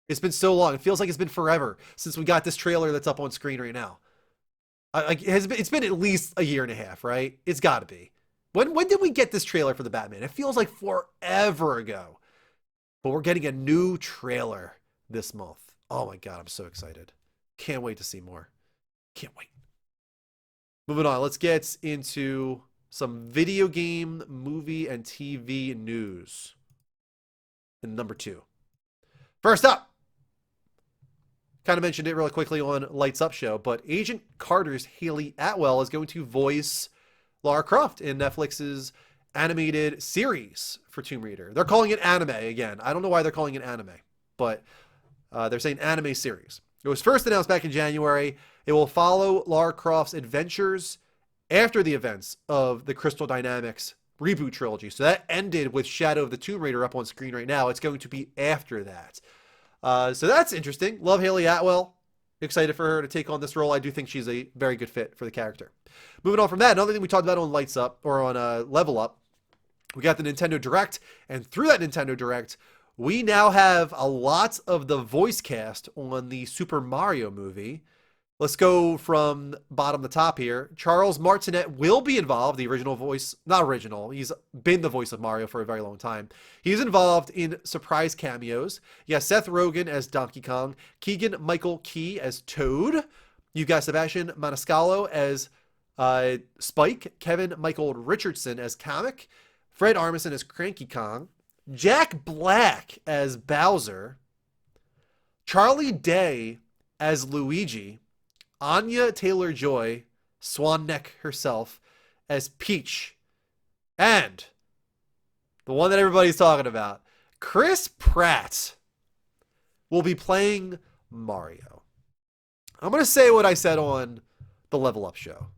It's been so long. It feels like it's been forever since we got this trailer that's up on screen right now. It's been at least a year and a half, right? It's got to be. When did we get this trailer for the Batman? It feels like forever ago. But we're getting a new trailer this month. Oh my God, I'm so excited. Can't wait to see more. Can't wait. Moving on, let's get into some video game, movie, and TV news. And number 2. First up, kind of mentioned it really quickly on Lights Up show, but Agent Carter's Haley Atwell is going to voice Lara Croft in Netflix's animated series for Tomb Raider. They're calling it anime again. I don't know why they're calling it anime, but they're saying anime series. It was first announced back in January. It will follow Lara Croft's adventures after the events of the Crystal Dynamics reboot trilogy. So that ended with Shadow of the Tomb Raider up on screen right now. It's going to be after that. So that's interesting. Love Haley Atwell. Excited for her to take on this role. I do think she's a very good fit for the character. Moving on from that, another thing we talked about on Lights Up, or on Level Up, we got the Nintendo Direct, and through that Nintendo Direct, we now have a lot of the voice cast on the Super Mario movie. Let's go from bottom to top here. Charles Martinet will be involved, the original voice, not original, he's been the voice of Mario for a very long time. He's involved in surprise cameos. You got Seth Rogen as Donkey Kong, Keegan-Michael Key as Toad, you got Sebastian Maniscalco as Spike, Kevin Michael Richardson as Kamek, Fred Armisen as Cranky Kong, Jack Black as Bowser, Charlie Day as Luigi, Anya Taylor-Joy, Swan Neck herself, as Peach, and the one that everybody's talking about, Chris Pratt, will be playing Mario. I'm going to say what I said on the Level Up show.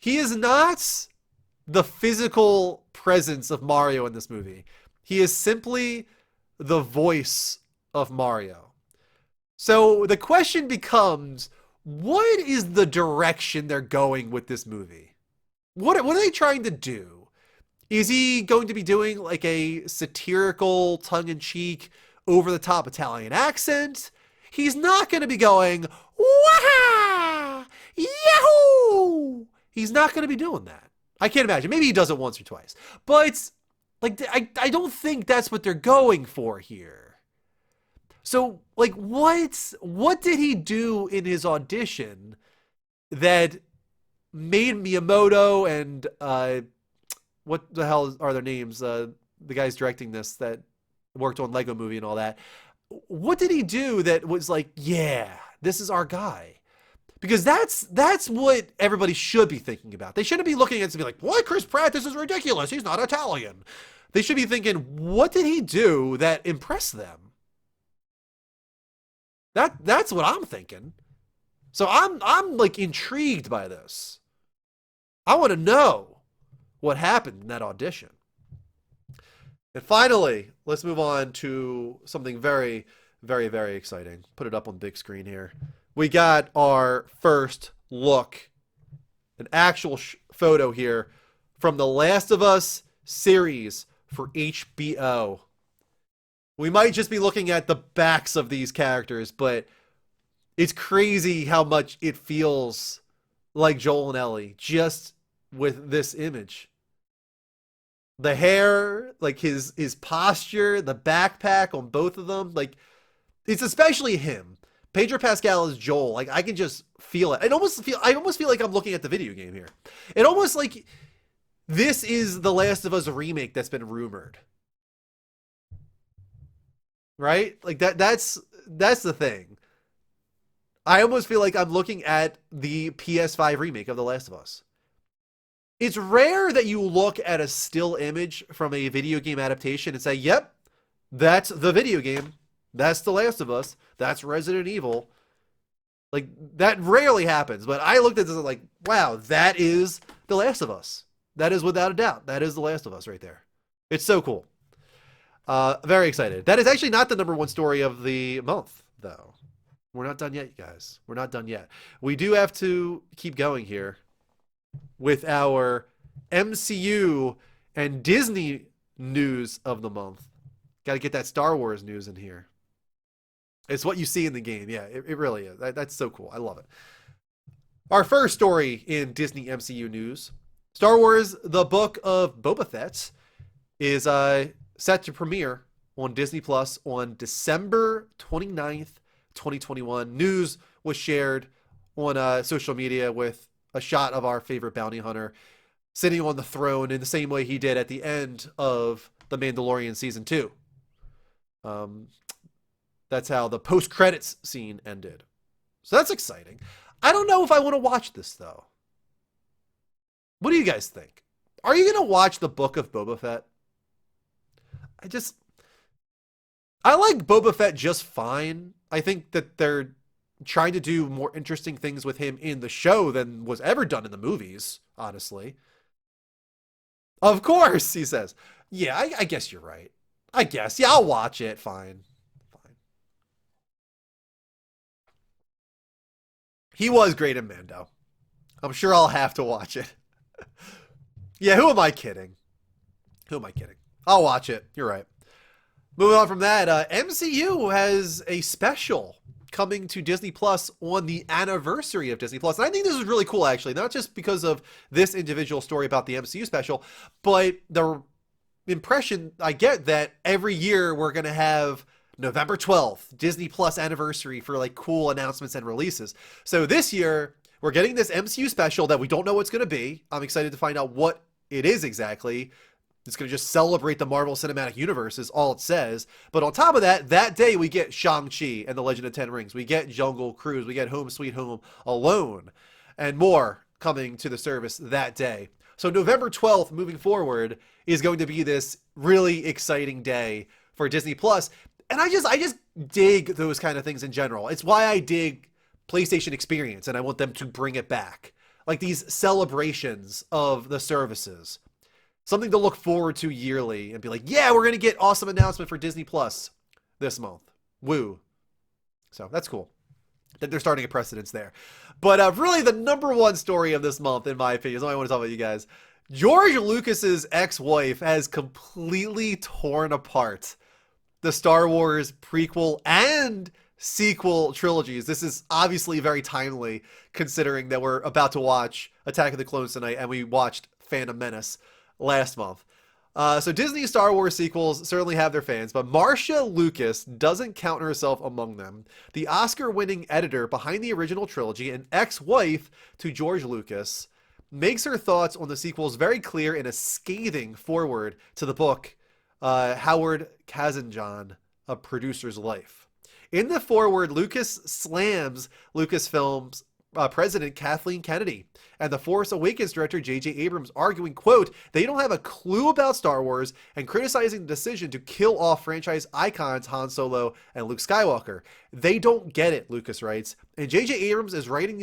He is not the physical presence of Mario in this movie. He is simply the voice of Mario. So the question becomes, what is the direction they're going with this movie? What are they trying to do? Is he going to be doing like a satirical, tongue-in-cheek, over-the-top Italian accent? He's not going to be going, wah, yahoo! He's not going to be doing that. I can't imagine. Maybe he does it once or twice. But like, I don't think that's what they're going for here. So, like, what did he do in his audition that made Miyamoto and what the hell are their names? The guys directing this that worked on Lego Movie and all that. What did he do that was like, yeah, this is our guy? Because that's what everybody should be thinking about. They shouldn't be looking at it and be like, what, Chris Pratt? This is ridiculous. He's not Italian. They should be thinking, what did he do that impressed them? That's what I'm thinking. So I'm like intrigued by this. I want to know what happened in that audition. And finally, let's move on to something very, very, very exciting. Put it up on the big screen here. We got our first look, an actual photo here from The Last of Us series for HBO. We might just be looking at the backs of these characters, but it's crazy how much it feels like Joel and Ellie just with this image. The hair, like his posture, the backpack on both of them, like it's especially him. Pedro Pascal is Joel. Like I can just feel it. I almost feel like I'm looking at the video game here. It almost like this is the Last of Us remake that's been rumored. Right? Like that's the thing. I almost feel like I'm looking at the PS5 remake of The Last of Us. It's rare that you look at a still image from a video game adaptation and say, yep, that's the video game. That's The Last of Us. That's Resident Evil. Like, that rarely happens. But I looked at this and like, wow, that is The Last of Us. That is without a doubt. That is The Last of Us right there. It's so cool. Very excited. That is actually not the #1 story of the month, though. We're not done yet, guys. We're not done yet. We do have to keep going here with our MCU and Disney news of the month. Got to get that Star Wars news in here. It's what you see in the game. Yeah, it really is. That's so cool. I love it. Our first story in Disney MCU news: Star Wars The Book of Boba Fett is set to premiere on Disney Plus on December 29th, 2021. News was shared on social media with a shot of our favorite bounty hunter sitting on the throne in the same way he did at the end of The Mandalorian Season 2. That's how the post-credits scene ended. So that's exciting. I don't know if I want to watch this, though. What do you guys think? Are you going to watch The Book of Boba Fett? I like Boba Fett just fine. I think that they're trying to do more interesting things with him in the show than was ever done in the movies, honestly. Of course, he says. Yeah, I guess you're right. I guess. Yeah, I'll watch it. Fine. He was great in Mando. I'm sure I'll have to watch it. Yeah, who am I kidding? I'll watch it. You're right. Moving on from that, MCU has a special coming to Disney Plus on the anniversary of Disney Plus. And I think this is really cool, actually. Not just because of this individual story about the MCU special, but the impression I get that every year we're going to have November 12th, Disney Plus anniversary for like cool announcements and releases. So this year, we're getting this MCU special that we don't know what's going to be. I'm excited to find out what it is exactly. It's going to just celebrate the Marvel Cinematic Universe is all it says. But on top of that, that day we get Shang-Chi and the Legend of Ten Rings. We get Jungle Cruise. We get Home Sweet Home Alone. And more coming to the service that day. So November 12th, moving forward, is going to be this really exciting day for Disney Plus. And I just dig those kind of things in general. It's why I dig PlayStation Experience, and I want them to bring it back. Like these celebrations of the services. Something to look forward to yearly and be like, yeah, we're going to get awesome announcement for Disney Plus this month. Woo. So that's cool. That they're starting a precedence there. But really the number one story of this month, in my opinion, is what I want to talk about, you guys. George Lucas's ex-wife has completely torn apart the Star Wars prequel and sequel trilogies. This is obviously very timely, considering that we're about to watch Attack of the Clones tonight, and we watched Phantom Menace last month. So Disney Star Wars sequels certainly have their fans, but Marcia Lucas doesn't count herself among them. The Oscar-winning editor behind the original trilogy and ex-wife to George Lucas makes her thoughts on the sequels very clear in a scathing foreword to the book Howard Kazanjian, A Producer's Life. In the foreword, Lucas slams Lucasfilm's president Kathleen Kennedy and the Force Awakens director J.J. Abrams, arguing, quote, they don't have a clue about Star Wars, and criticizing the decision to kill off franchise icons Han Solo and Luke Skywalker. They don't get it, Lucas writes. And J.J. Abrams is writing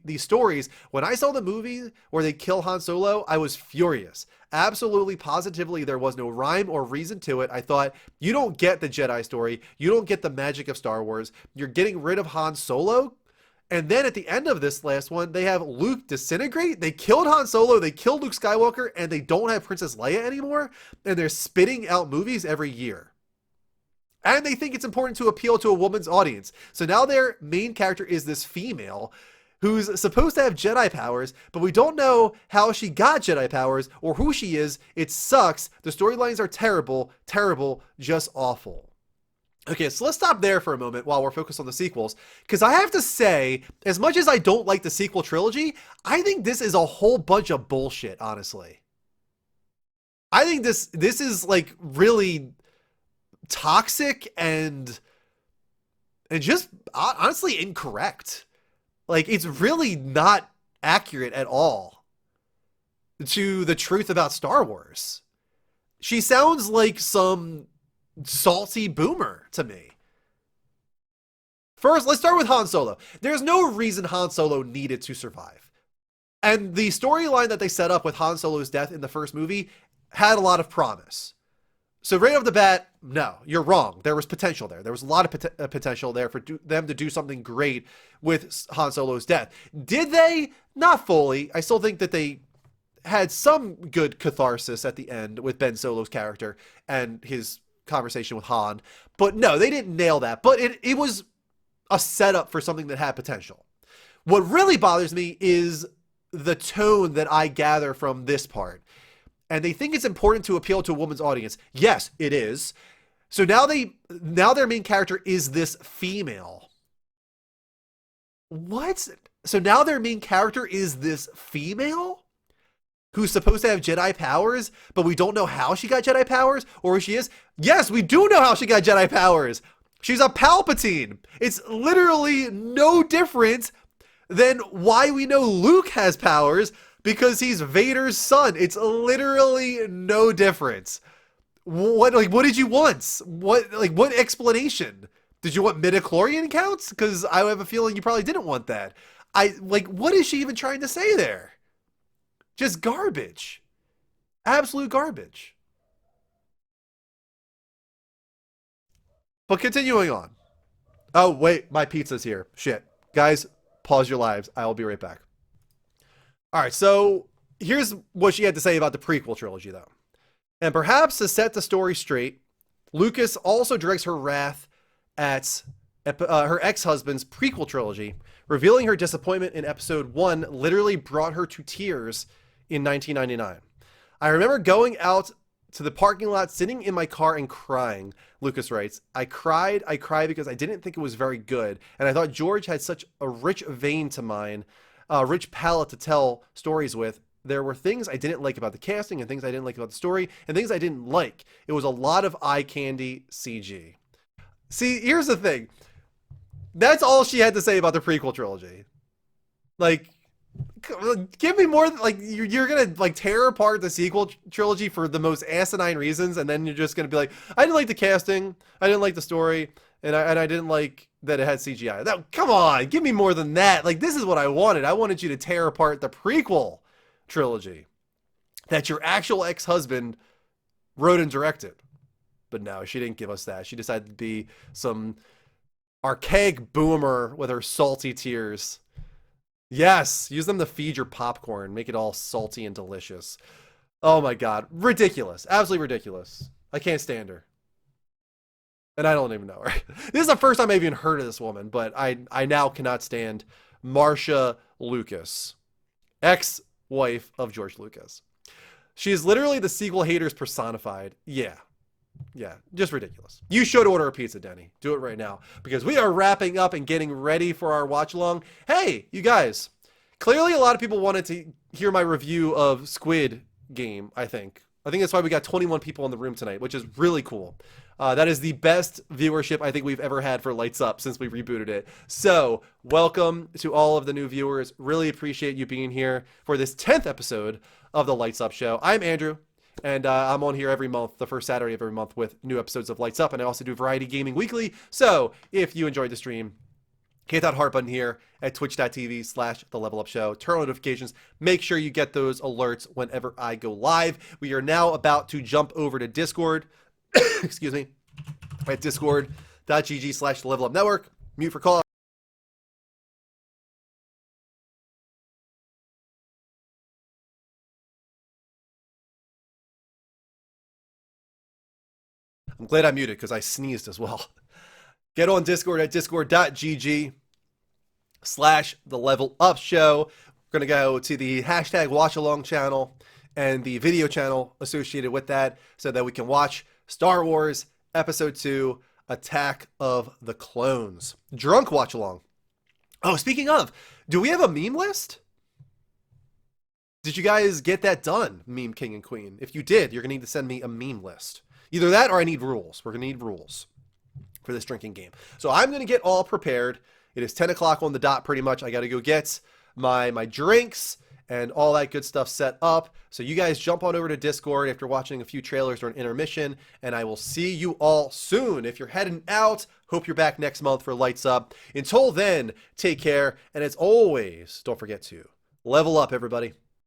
these stories. When I saw the movie where they kill Han Solo, I was furious. Absolutely, positively, there was no rhyme or reason to it. I thought, you don't get the Jedi story. You don't get the magic of Star Wars. You're getting rid of Han Solo? And then at the end of this last one, they have Luke disintegrate. They killed Han Solo, they killed Luke Skywalker, and they don't have Princess Leia anymore. And they're spitting out movies every year. And they think it's important to appeal to a woman's audience. So now their main character is this female who's supposed to have Jedi powers, but we don't know how she got Jedi powers or who she is. It sucks. The storylines are terrible, just awful. Okay, so let's stop there for a moment while we're focused on the sequels, because I have to say, as much as I don't like the sequel trilogy, I think this is a whole bunch of bullshit, honestly. I think this is like really toxic and just honestly incorrect. Like, it's really not accurate at all to the truth about Star Wars. She sounds like some salty boomer to me. First, let's start with Han Solo. There's no reason Han Solo needed to survive. And the storyline that they set up with Han Solo's death in the first movie had a lot of promise. So right off the bat, no, you're wrong. There was potential there. There was a lot of potential there for them to do something great with Han Solo's death. Did they? Not fully. I still think that they had some good catharsis at the end with Ben Solo's character and his conversation with Han. But no, they didn't nail that. But it was a setup for something that had potential. What really bothers me is the tone that I gather from this part. And they think it's important to appeal to a woman's audience. Yes, it is. So now their main character is this female. What? So now their main character is this female who's supposed to have Jedi powers, but we don't know how she got Jedi powers or who she is? Yes, we do know how she got Jedi powers. She's a Palpatine. It's literally no different than why we know Luke has powers, because he's Vader's son. It's literally no difference. What did you want? What explanation? Did you want midichlorian counts? Because I have a feeling you probably didn't want that. What is she even trying to say there? Just garbage. Absolute garbage. But continuing on. Oh, wait, my pizza's here. Shit. Guys, pause your lives. I will be right back. All right, so here's what she had to say about the prequel trilogy, though. And perhaps to set the story straight, Lucas also directs her wrath at her ex-husband's prequel trilogy. Revealing her disappointment in episode 1 literally brought her to tears in 1999. I remember going out to the parking lot, sitting in my car and crying, Lucas writes. I cried because I didn't think it was very good. And I thought George had such a rich vein to mine, a rich palette to tell stories with. There were things I didn't like about the casting and things I didn't like about the story and things I didn't like. It was a lot of eye candy CG. See, here's the thing. That's all she had to say about the prequel trilogy. Like, give me more. Like, you're gonna like tear apart the sequel trilogy for the most asinine reasons, and then you're just gonna be like, I didn't like the casting, I didn't like the story, and I didn't like that it had CGI. That, come on, give me more than that. Like, this is what I wanted. I wanted you to tear apart the prequel trilogy that your actual ex-husband wrote and directed. But no, she didn't give us that. She decided to be some archaic boomer with her salty tears. Yes, use them to feed your popcorn. Make it all salty and delicious. Oh my God. Ridiculous. Absolutely ridiculous. I can't stand her. And I don't even know her. This is the first time I've even heard of this woman, but I now cannot stand Marcia Lucas, ex-wife of George Lucas. She is literally the sequel haters personified. Yeah, just ridiculous. You should order a pizza, Denny. Do it right now, because we are wrapping up and getting ready for our watch along. Hey, you guys, clearly a lot of people wanted to hear my review of Squid Game, I think that's why we got 21 people in the room tonight, which is really cool. That is the best viewership I think we've ever had for Lights Up since we rebooted it. So welcome to all of the new viewers. Really appreciate you being here for this 10th episode of the Lights Up Show. I'm Andrew, and I'm on here every month, the first Saturday of every month, with new episodes of Lights Up, and I also do Variety Gaming Weekly. So if you enjoyed the stream, hit that heart button here at twitch.tv/TheLevelUpShow. Turn on notifications. Make sure you get those alerts whenever I go live. We are now about to jump over to Discord. Excuse me. At discord.gg/TheLevelUpNetwork. Mute for call. I'm glad I muted because I sneezed as well. Get on Discord at discord.gg/TheLevelUpShow. We're going to go to the hashtag watchalong channel and the video channel associated with that so that we can watch Star Wars Episode 2, Attack of the Clones. Drunk watch along. Oh, speaking of, do we have a meme list? Did you guys get that done, Meme King and Queen? If you did, you're going to need to send me a meme list. Either that or I need rules. We're going to need rules for this drinking game. So I'm going to get all prepared. It is 10 o'clock on the dot pretty much. I got to go get my drinks and all that good stuff set up. So you guys jump on over to Discord after watching a few trailers or an intermission, and I will see you all soon. If you're heading out, hope you're back next month for Lights Up. Until then, take care, and as always, don't forget to level up, everybody.